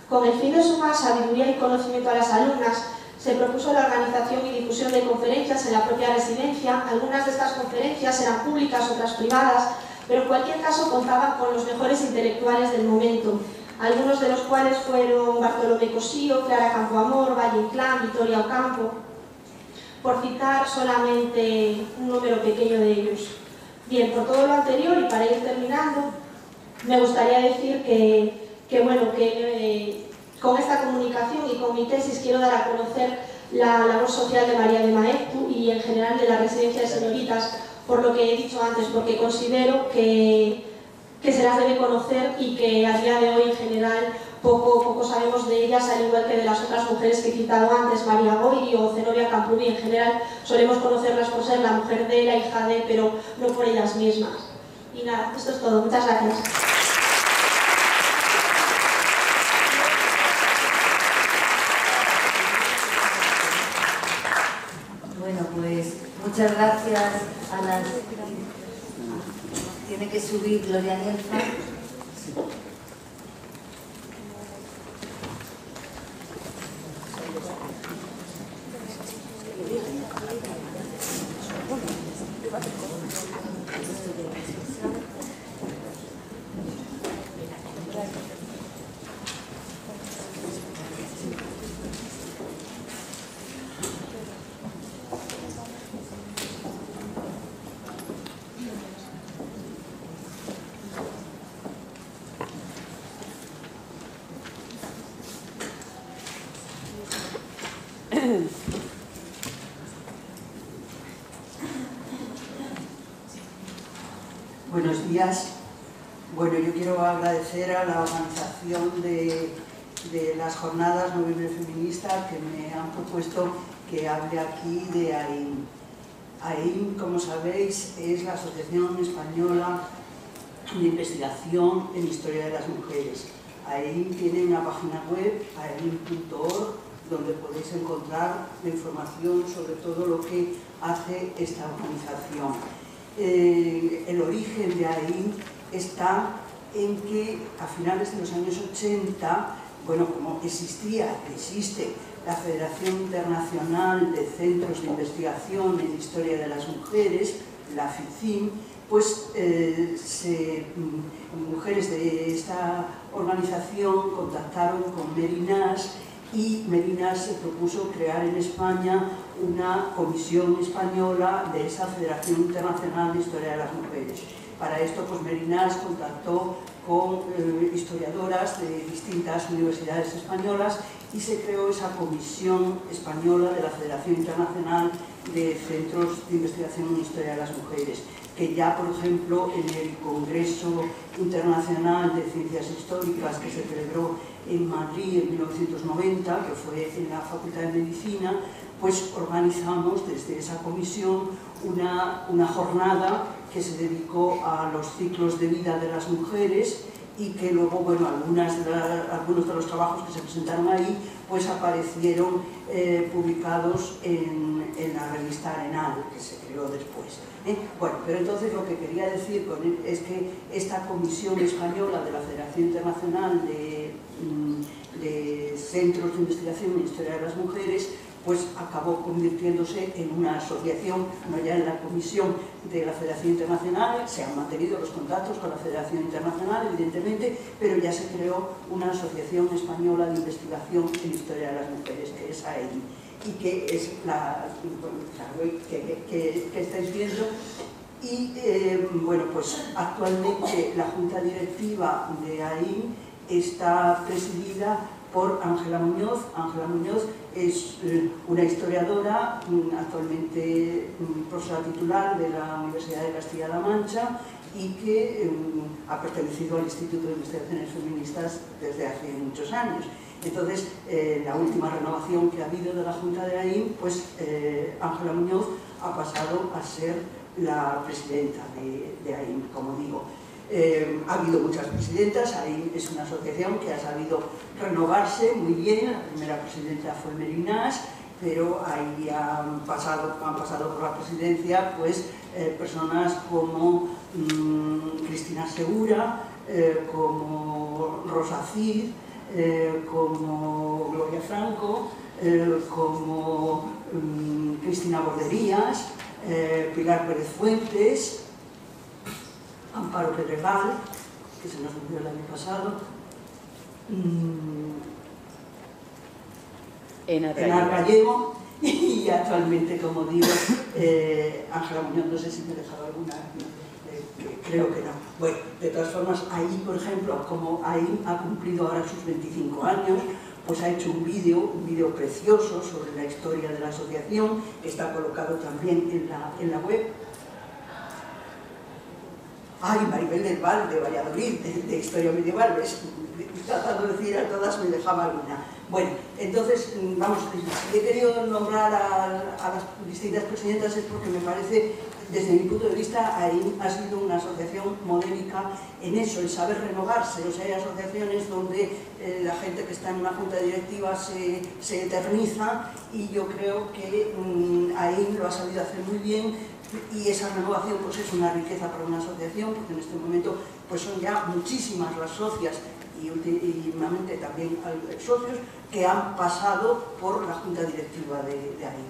[SPEAKER 6] Con el fin de sumar sabiduría y conocimiento a las alumnas, se propuso la organización y difusión de conferencias en la propia residencia. Algunas de estas conferencias eran públicas, otras privadas, pero en cualquier caso contaban con los mejores intelectuales del momento, algunos de los cuales fueron Bartolomé Cosío, Clara Campoamor, Valle Inclán, Victoria Ocampo, por citar solamente un número pequeño de ellos. Bien, por todo lo anterior y para ir terminando, me gustaría decir que con esta comunicación y con mi tesis quiero dar a conocer la labor social de María de Maeztu y en general de la residencia de señoritas, por lo que he dicho antes, porque considero que se las debe conocer y que a día de hoy en general poco sabemos de ellas, al igual que de las otras mujeres que he citado antes, María Goiri o Zenobia Camprubí. En general solemos conocerlas por ser la mujer de, la hija de, pero no por ellas mismas. Y nada, esto es todo. Muchas gracias.
[SPEAKER 1] Bueno, pues muchas gracias a las... Tiene que subir Gloria Nielfa.
[SPEAKER 7] Buenos días. Bueno, yo quiero agradecer a la organización de las jornadas Noviembre Feminista que me han propuesto que hable aquí de AIM. AIM, como sabéis, es la Asociación Española de Investigación en Historia de las Mujeres. AIM tiene una página web, aim.org, donde podéis encontrar la información sobre todo lo que hace esta organización. El origen de AEIN está en que a finales de los años 80, bueno, como existe la Federación Internacional de Centros de Investigación en Historia de las Mujeres, la FICIM, pues mujeres de esta organización contactaron con Merinas y Merinas se propuso crear en España una comisión española de esa Federación Internacional de Historia de las Mujeres. Para esto, pues Merinas contactó con historiadoras de distintas universidades españolas y se creó esa comisión española de la Federación Internacional de Centros de Investigación en Historia de las Mujeres, que ya, por ejemplo, en el Congreso Internacional de Ciencias Históricas que se celebró en Madrid en 1990, que fue en la Facultad de Medicina, pues organizamos desde esa comisión una jornada que se dedicó a los ciclos de vida de las mujeres y que luego, bueno, algunos de los trabajos que se presentaron ahí pues aparecieron publicados en la revista Arenal, que se creó después. Bueno, pero entonces lo que quería decir es que esta Comisión Española de la Federación Internacional de Centros de Investigación en Historia de las Mujeres pues acabó convirtiéndose en una asociación, no ya en la comisión de la Federación Internacional. Se han mantenido los contactos con la Federación Internacional, evidentemente, pero ya se creó una asociación española de investigación en historia de las mujeres, que es AEIN, y que es la que estáis viendo. Y bueno, pues actualmente la Junta Directiva de AEIN está presidida por Ángela Muñoz. Ángela Muñoz es una historiadora, actualmente profesora titular de la Universidad de Castilla-La Mancha y que ha pertenecido al Instituto de Investigaciones Feministas desde hace muchos años. Entonces, la última renovación que ha habido de la Junta de AEIN, pues Ángela Muñoz ha pasado a ser la presidenta de AEIN, como digo. Ha habido muchas presidentas. AEIN es una asociación que ha sabido renovarse muy bien. La primera presidenta fue Merinas, pero ahí han pasado por la presidencia pues, personas como Cristina Segura, como Rosa Cid, como Gloria Franco, como Cristina Borderías, Pilar Pérez Fuentes, Amparo Pedregal, que se nos murió el año pasado, Enar Gallego y actualmente, como digo, Ángela Muñoz. No sé si me he dejado alguna, creo que no. Bueno, de todas formas, ahí, por ejemplo, como AEIN ha cumplido ahora sus 25 años, pues ha hecho un vídeo precioso sobre la historia de la asociación, que está colocado también en la web. Ay, Maribel del Val, de Valladolid, de Historia Medieval, tratando de decir a todas, me dejaba alguna. Bueno, entonces, vamos, si he querido nombrar a las distintas presidentas es porque me parece, desde mi punto de vista, AEIN ha sido una asociación modélica en eso, en saber renovarse. O sea, hay asociaciones donde la gente que está en una junta directiva se eterniza, y yo creo que AEIN lo ha sabido hacer muy bien. Y esa renovación pues es una riqueza para una asociación, porque en este momento pues son ya muchísimas las socias y últimamente también socios que han pasado por la junta directiva de AEIN.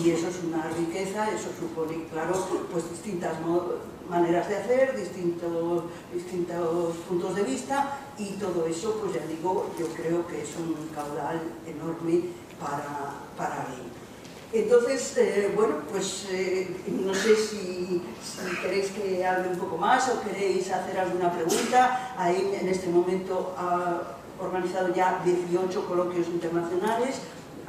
[SPEAKER 7] Y eso es una riqueza, eso supone, claro, pues distintas maneras de hacer, distintos puntos de vista, y todo eso, pues ya digo, yo creo que es un caudal enorme para AEIN. Entonces, bueno, pues no sé si queréis que hable un poco más o queréis hacer alguna pregunta. AEIN en este momento ha organizado ya 18 coloquios internacionales.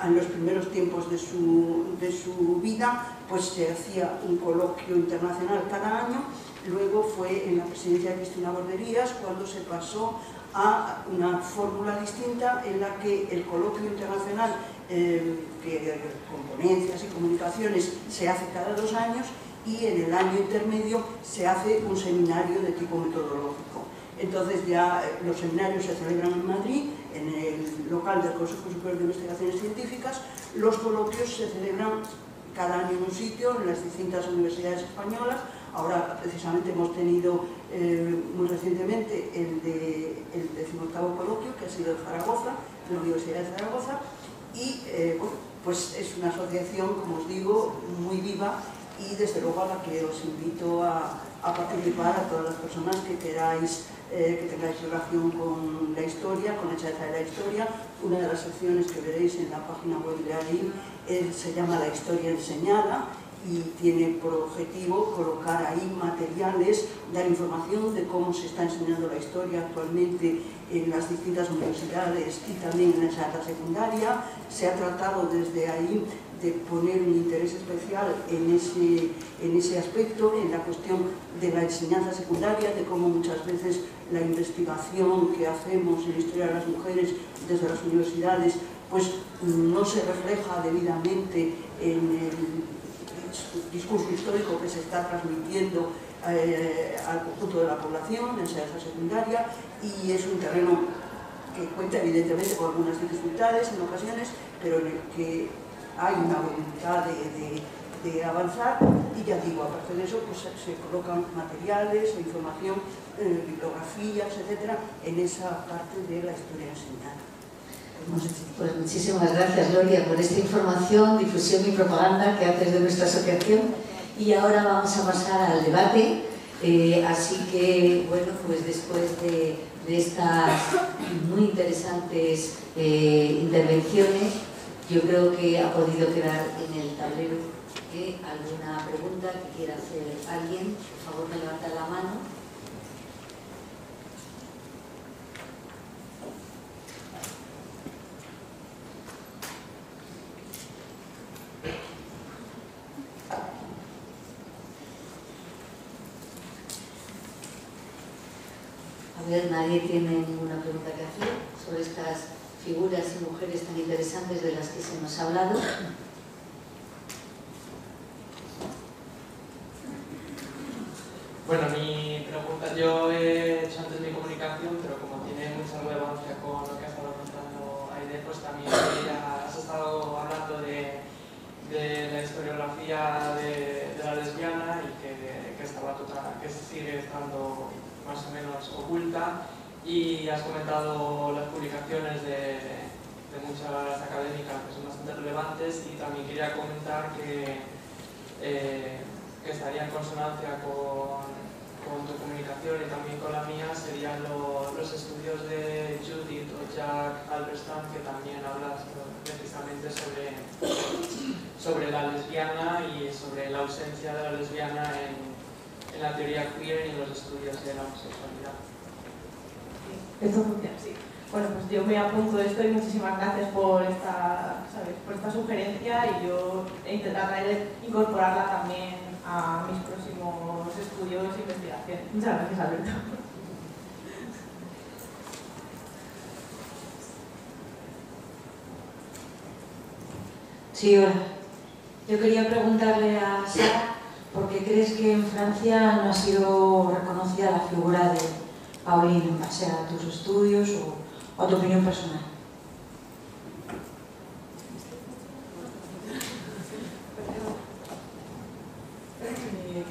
[SPEAKER 7] En los primeros tiempos de su vida, pues se hacía un coloquio internacional cada año. Luego fue en la presidencia de Cristina Borderías cuando se pasó a una fórmula distinta en la que el coloquio internacional con ponencias y comunicaciones se hace cada 2 años, y en el año intermedio se hace un seminario de tipo metodológico. Entonces ya los seminarios se celebran en Madrid, en el local del Consejo Superior de Investigaciones Científicas. Los coloquios se celebran cada año en un sitio, en las distintas universidades españolas. Ahora precisamente hemos tenido muy recientemente el 18º coloquio, que ha sido en Zaragoza, en la Universidad de Zaragoza, y bueno, pues es una asociación, como os digo, muy viva, y desde luego a la que os invito a participar, a todas las personas que queráis, que tengáis relación con la historia, con la Echadeza de la Historia. Una de las secciones que veréis en la página web de AIL se llama La Historia Enseñada, y tiene por objetivo colocar ahí materiales, dar información de cómo se está enseñando la historia actualmente en las distintas universidades y también en la enseñanza secundaria. Se ha tratado desde ahí de poner un interés especial en ese aspecto, en la cuestión de la enseñanza secundaria, de cómo muchas veces la investigación que hacemos en la historia de las mujeres desde las universidades pues no se refleja debidamente en el discurso histórico que se está transmitiendo al conjunto de la población, en enseñanza secundaria, y es un terreno que cuenta evidentemente con algunas dificultades en ocasiones, pero en el que hay una voluntad de avanzar, y ya digo, aparte de eso, pues se colocan materiales, información, bibliografías, etcétera, en esa parte de la historia enseñada.
[SPEAKER 1] Pues muchísimas gracias, Gloria, por esta información, difusión y propaganda que haces de nuestra asociación. Y ahora vamos a pasar al debate, así que, bueno, pues después de estas muy interesantes intervenciones, yo creo que ha podido quedar en el tablero alguna pregunta que quiera hacer alguien. Por favor, me levanta la mano. A ver, nadie tiene ninguna pregunta que hacer sobre estas figuras y mujeres tan interesantes de las que se nos ha hablado.
[SPEAKER 8] Bueno, mi pregunta, yo he hecho antes mi comunicación, pero como tiene mucha relevancia con lo que ha estado contando Aide, pues también has estado hablando de la historiografía de la lesbiana y que esta batuta que sigue estando más o menos oculta, y has comentado las publicaciones de muchas académicas que son bastante relevantes, y también quería comentar que estaría en consonancia con tu comunicación y también con la mía, serían los estudios de Judith o Jack Halberstam, que también hablas precisamente sobre la lesbiana y sobre la ausencia de la lesbiana en la teoría queer y en los estudios de la homosexualidad.
[SPEAKER 3] Esto funciona así. Bueno, pues yo me apunto esto y muchísimas gracias por esta, ¿sabes?, por esta sugerencia, y yo intentaré incorporarla también a mis próximos estudios e investigaciones. Muchas gracias, Alberto.
[SPEAKER 1] Sí, hola. Yo quería preguntarle a Sara, ¿por qué crees que en Francia no ha sido reconocida la figura de Pauline en base a tus estudios o a tu opinión personal?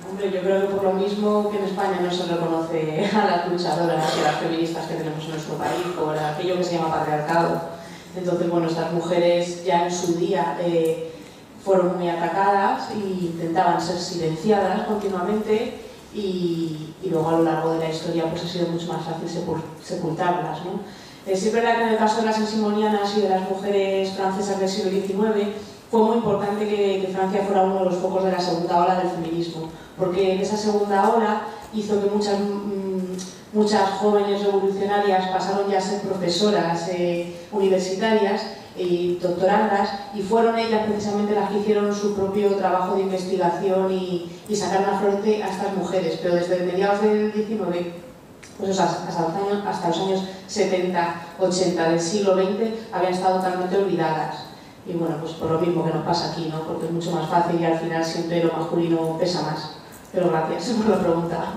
[SPEAKER 4] Hombre, yo creo que por lo mismo que en España no se reconoce a las luchadoras y a las feministas que tenemos en nuestro país por aquello que se llama patriarcado. Entonces, bueno, estas mujeres ya en su día fueron muy atacadas e intentaban ser silenciadas continuamente, y luego a lo largo de la historia pues ha sido mucho más fácil sepultarlas, ¿no? Sí es verdad que en el caso de las ansimonianas y de las mujeres francesas del siglo XIX fue muy importante que Francia fuera uno de los focos de la segunda ola del feminismo, porque en esa segunda ola hizo que muchas jóvenes revolucionarias pasaron ya a ser profesoras universitarias y doctorandas, y fueron ellas precisamente las que hicieron su propio trabajo de investigación y sacaron a flote a estas mujeres, pero desde mediados del XIX, pues hasta los años 70, 80 del siglo XX habían estado totalmente olvidadas. Y bueno, pues por lo mismo que nos pasa aquí, ¿no? Porque es mucho más fácil y al final siempre lo masculino pesa más. Pero gracias por la pregunta.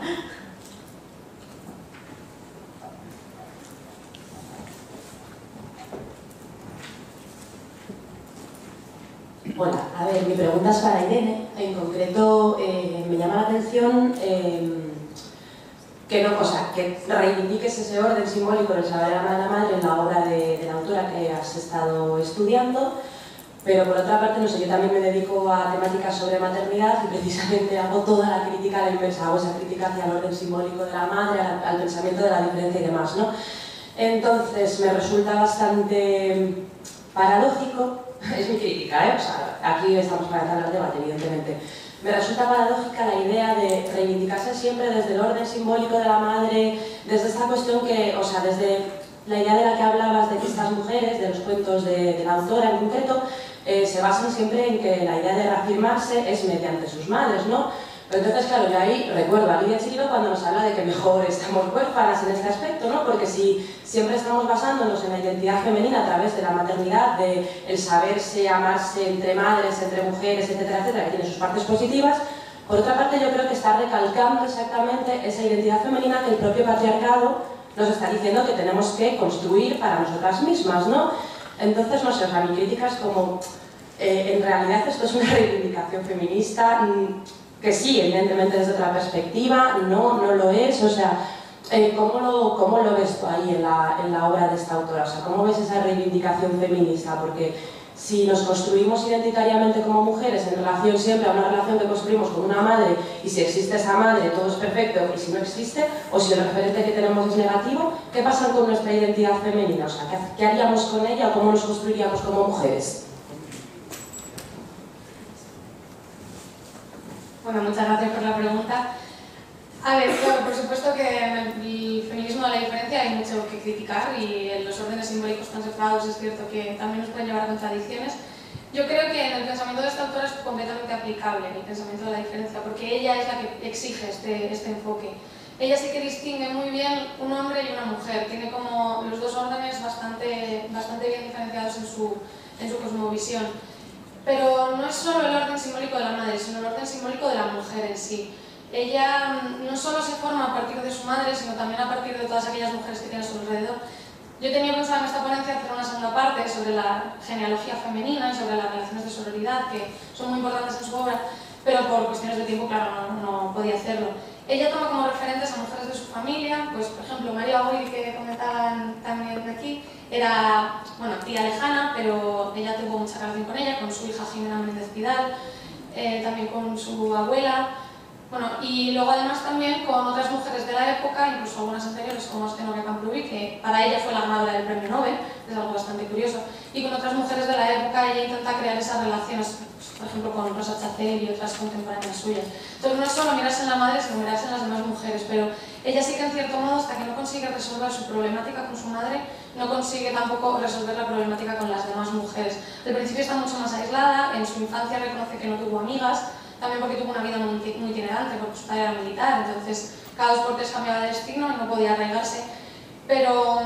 [SPEAKER 3] pregunta es para Irene. En concreto, me llama la atención que reivindiques ese orden simbólico del saber amar a la madre en la obra de la autora que has estado estudiando, pero por otra parte, no sé, yo también me dedico a temáticas sobre maternidad y precisamente hago toda la crítica a la inversa, hago esa crítica hacia el orden simbólico de la madre, al pensamiento de la diferencia y demás, ¿no? Entonces, me resulta bastante paradójico, es mi crítica, o sea, aquí estamos para hablar de debate, evidentemente. Me resulta paradójica la idea de reivindicarse siempre desde el orden simbólico de la madre, desde esta cuestión que, o sea, desde la idea de la que hablabas de que estas mujeres, de los cuentos de la autora en concreto, se basan siempre en que la idea de reafirmarse es mediante sus madres, ¿no? Pero entonces, claro, yo ahí recuerdo a Lidia Chirino cuando nos habla de que mejor estamos huérfanas en este aspecto, ¿no? Porque si siempre estamos basándonos en la identidad femenina a través de la maternidad, de el saberse, amarse entre madres, entre mujeres, etcétera, etcétera, que tiene sus partes positivas, por otra parte yo creo que está recalcando exactamente esa identidad femenina que el propio patriarcado nos está diciendo que tenemos que construir para nosotras mismas, ¿no? Entonces, no sé, o sea, mi crítica es como, en realidad esto es una reivindicación feminista, que sí, evidentemente desde otra perspectiva, no lo es, o sea, ¿cómo lo ves tú ahí en la obra de esta autora? O sea, ¿cómo ves esa reivindicación feminista? Porque si nos construimos identitariamente como mujeres en relación siempre a una relación que construimos con una madre, y si existe esa madre todo es perfecto, y si no existe, o si el referente que tenemos es negativo, ¿qué pasa con nuestra identidad femenina? O sea, ¿qué haríamos con ella o cómo nos construiríamos como mujeres?
[SPEAKER 5] Bueno, muchas gracias por la pregunta. A ver, claro, por supuesto que en el feminismo de la diferencia hay mucho que criticar y en los órdenes simbólicos tan separados es cierto que también nos pueden llevar a contradicciones. Yo creo que en el pensamiento de esta autora es completamente aplicable el pensamiento de la diferencia, porque ella es la que exige este enfoque. Ella sí que distingue muy bien un hombre y una mujer, tiene como los dos órdenes bastante bien diferenciados en su cosmovisión. Pero no es solo el orden simbólico de la madre, sino el orden simbólico de la mujer en sí. Ella no solo se forma a partir de su madre, sino también a partir de todas aquellas mujeres que tiene a su alrededor. Yo tenía pensado en esta ponencia hacer una segunda parte sobre la genealogía femenina y sobre las relaciones de sororidad, que son muy importantes en su obra, pero por cuestiones de tiempo, claro, no podía hacerlo. Ella toma como referentes a mujeres de su familia, pues por ejemplo María Goy, que comentaban también aquí, era, bueno, tía lejana, pero ella tuvo mucha relación con ella, con su hija Jimena Méndez Pidal, también con su abuela, bueno, y luego además también con otras mujeres de la época, incluso algunas anteriores como Stenora Camprubí, que para ella fue la ganadora del premio Nobel, es algo bastante curioso, y con otras mujeres de la época ella intenta crear esas relaciones, por ejemplo con Rosa Chacel y otras contemporáneas suyas. Entonces no es solo mirarse en la madre, sino mirarse en las demás mujeres, pero ella sí que en cierto modo, hasta que no consigue resolver su problemática con su madre, no consigue tampoco resolver la problemática con las demás mujeres. Al principio está mucho más aislada, en su infancia reconoce que no tuvo amigas, también porque tuvo una vida muy itinerante, porque su padre era militar, entonces cada 2 por 3 cambiaba de destino y no podía arraigarse. Pero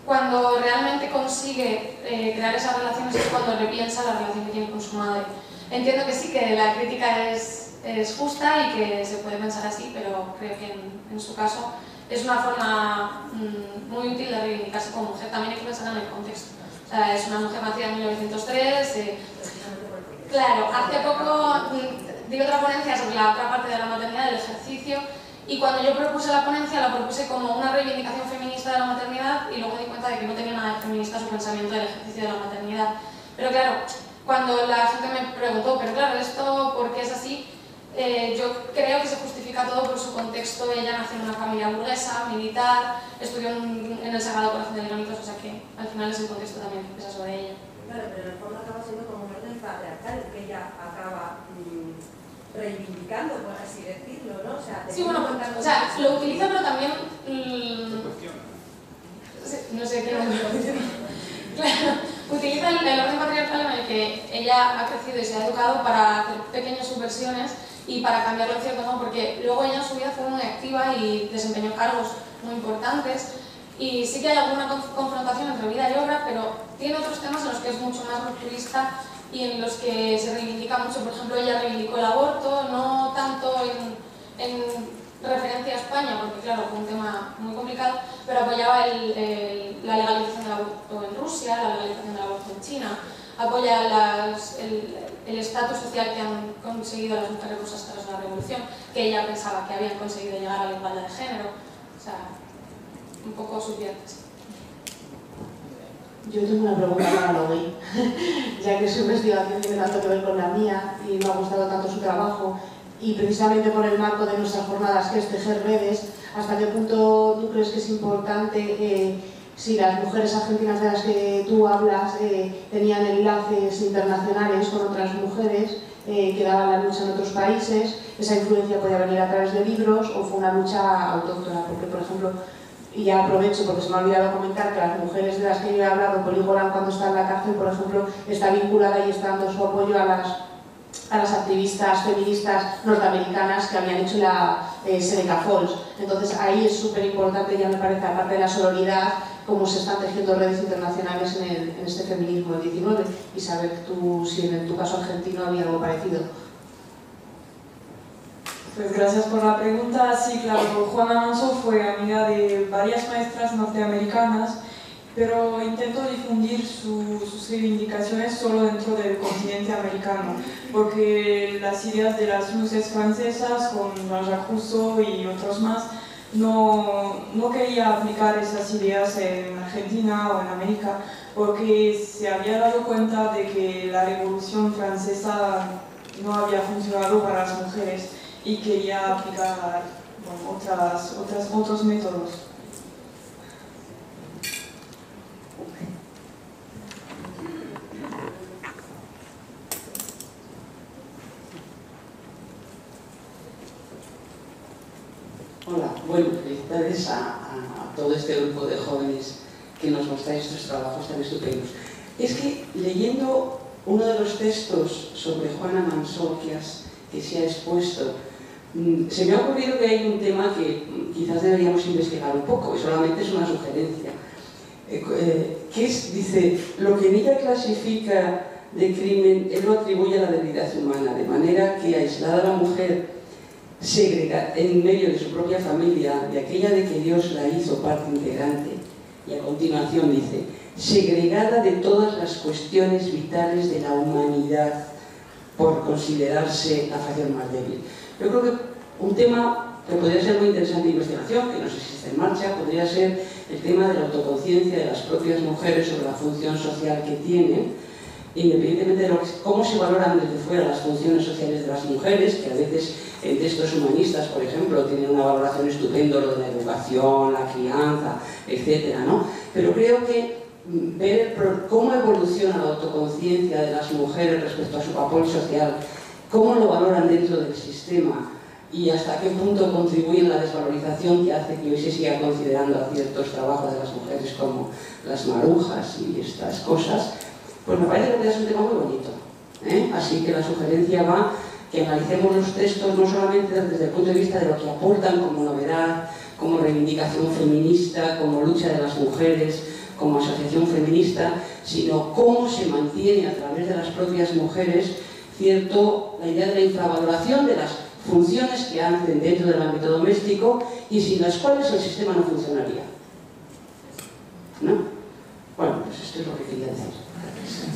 [SPEAKER 5] cuando realmente consigue crear esas relaciones es cuando repiensa la relación que tiene con su madre. Entiendo que sí, que la crítica es justa y que se puede pensar así, pero creo que en su caso es una forma muy útil de reivindicarse como mujer. También hay que pensar en el contexto. O sea, es una mujer nacida en 1903. Claro, hace poco di otra ponencia sobre la otra parte de la maternidad, del ejercicio, y cuando yo propuse la ponencia la propuse como una reivindicación feminista de la maternidad y luego me di cuenta de que no tenía nada de feminista su pensamiento del ejercicio de la maternidad. Pero claro, cuando la gente me preguntó, pero claro, ¿esto por qué es así? Yo creo que se justifica todo por su contexto. Ella nació en una familia burguesa, militar, estudió en el Sagrado Corazón de Leónidas, o sea que al final es el contexto también que pesa sobre ella.
[SPEAKER 1] Claro, pero en el fondo acaba siendo como un orden patriarcal que ella acaba reivindicando, por así decirlo, ¿no? O sea,
[SPEAKER 5] sí, bueno, o sea, lo utiliza, pero también... no sé qué... Claro, utiliza el orden patriarcal en el que ella ha crecido y se ha educado para hacer pequeñas subversiones y para cambiarlo en cierto modo, porque luego ella en su vida fue muy activa y desempeñó cargos muy importantes. Y sí que hay alguna confrontación entre vida y obra, pero tiene otros temas en los que es mucho más rupturista y en los que se reivindica mucho. Por ejemplo, ella reivindicó el aborto, no tanto en referencia a España, porque claro, fue un tema muy complicado, pero apoyaba la legalización del aborto en Rusia, la legalización del aborto en China, apoya el estatus social que han conseguido las mujeres rusas tras la revolución, que ella pensaba que habían conseguido llegar a la igualdad de género. O sea, un poco subviertes.
[SPEAKER 4] Yo tengo una pregunta para Logui, ya que su investigación tiene tanto que ver con la mía y me ha gustado tanto su trabajo, y precisamente por el marco de nuestras jornadas, que es tejer redes, ¿hasta qué punto tú crees que es importante si las mujeres argentinas de las que tú hablas tenían enlaces internacionales con otras mujeres que daban la lucha en otros países? ¿Esa influencia podía venir a través de libros o fue una lucha autóctona? Porque, por ejemplo, y ya aprovecho porque se me ha olvidado comentar que las mujeres de las que yo he hablado, Poli Golan, cuando está en la cárcel, por ejemplo, está vinculada y está dando su apoyo a las activistas feministas norteamericanas que habían hecho la Seneca Falls. Entonces ahí es súper importante, ya me parece, aparte de la sororidad, cómo se están tejiendo redes internacionales en este feminismo del 19, y saber tú si en tu caso argentino había algo parecido.
[SPEAKER 2] Pues gracias por la pregunta. Sí, claro, Juana Manso fue amiga de varias maestras norteamericanas, pero intentó difundir sus reivindicaciones solo dentro del continente americano, porque las ideas de las luces francesas, con Jean-Jacques Rousseau y otros más, no quería aplicar esas ideas en Argentina o en América, porque se había dado cuenta de que la Revolución Francesa no había funcionado para las mujeres y quería aplicar otros métodos.
[SPEAKER 9] Hola, bueno, felicidades a todo este grupo de jóvenes que nos mostráis estos trabajos tan estupendos. Es que leyendo uno de los textos sobre Juana Manso que se ha expuesto, se me ha ocurrido que hay un tema que quizás deberíamos investigar un poco, y solamente es una sugerencia, que es, dice, lo que en ella clasifica de crimen, él lo atribuye a la debilidad humana, de manera que aislada la mujer, segrega en medio de su propia familia, de aquella de que Dios la hizo parte integrante, y a continuación dice, segregada de todas las cuestiones vitales de la humanidad por considerarse la facción más débil. Yo creo que un tema que podría ser muy interesante de investigación, que no sé si está en marcha, podría ser el tema de la autoconciencia de las propias mujeres sobre la función social que tienen, independientemente de cómo se valoran desde fuera las funciones sociales de las mujeres, que a veces en textos humanistas, por ejemplo, tienen una valoración estupenda, lo de la educación, la crianza, etcétera, ¿no? Pero creo que ver cómo evoluciona la autoconciencia de las mujeres respecto a su papel social, cómo lo valoran dentro del sistema y hasta qué punto contribuye en la desvalorización que hace que hoy se siga considerando a ciertos trabajos de las mujeres como las marujas y estas cosas, pues me parece que es un tema muy bonito, ¿eh? Así que la sugerencia va que analicemos los textos no solamente desde el punto de vista de lo que aportan como novedad, como reivindicación feminista, como lucha de las mujeres, como asociación feminista, sino cómo se mantiene a través de las propias mujeres la idea de la infravaloración de las funciones que hacen dentro del ámbito doméstico y sin las cuales el sistema no funcionaría, ¿no? Bueno, pues esto es lo que quería decir. Gracias.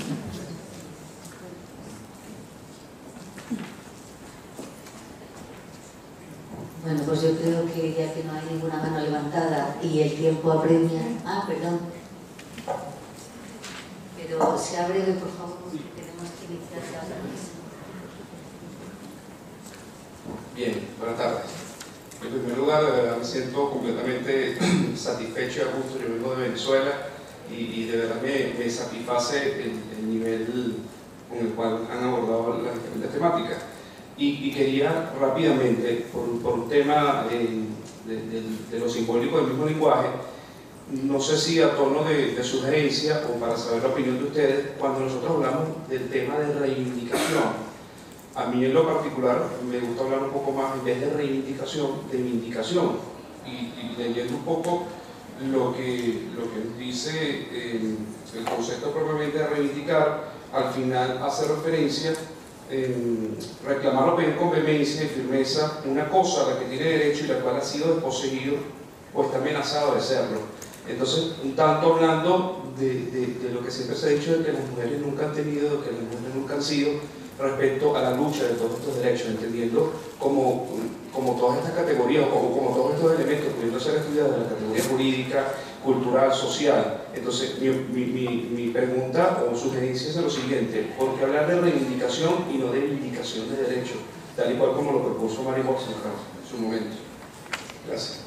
[SPEAKER 1] Bueno, pues yo creo que ya que no hay ninguna mano levantada y el tiempo apremia... Ah, perdón. Pero sea breve, por favor, tenemos que iniciar ya la mesa.
[SPEAKER 10] Bien, buenas tardes. En primer lugar, de verdad me siento completamente satisfecho y a gusto. Yo vengo de Venezuela y de verdad me satisface el nivel con el cual han abordado las diferentes temáticas. Y quería rápidamente, por un tema de lo simbólico del mismo lenguaje, no sé si a tono de sugerencia o para saber la opinión de ustedes, cuando nosotros hablamos del tema de reivindicación, a mí en lo particular me gusta hablar un poco más, en vez de reivindicación, de vindicación, y leyendo un poco lo que dice el concepto propiamente de reivindicar, al final hace referencia reclamar con vehemencia y firmeza una cosa a la que tiene derecho y la cual ha sido desposeído o está amenazado de serlo. Entonces, un tanto hablando de lo que siempre se ha dicho de que las mujeres nunca han tenido, de que las mujeres nunca han sido, respecto a la lucha de todos estos derechos, entendiendo como todas estas categorías, como todos estos elementos pudiendo ser estudiados en la categoría jurídica, cultural, social. Entonces, mi pregunta o sugerencia es lo siguiente: ¿por qué hablar de reivindicación y no de vindicación de derechos? Tal y cual como lo propuso Mary Wollstonecraft en su momento. Gracias.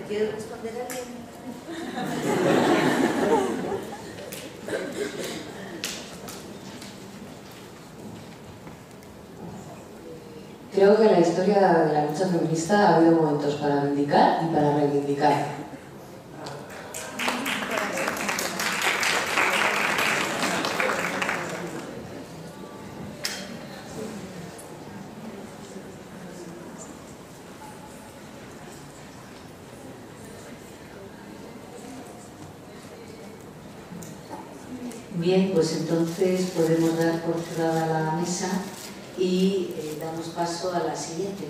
[SPEAKER 1] ¿Quiere responder alguien?
[SPEAKER 11] Creo que en la historia de la lucha feminista ha habido momentos para vindicar y para reivindicar.
[SPEAKER 1] Bien, pues entonces podemos dar por cerrada la mesa y damos paso a la siguiente.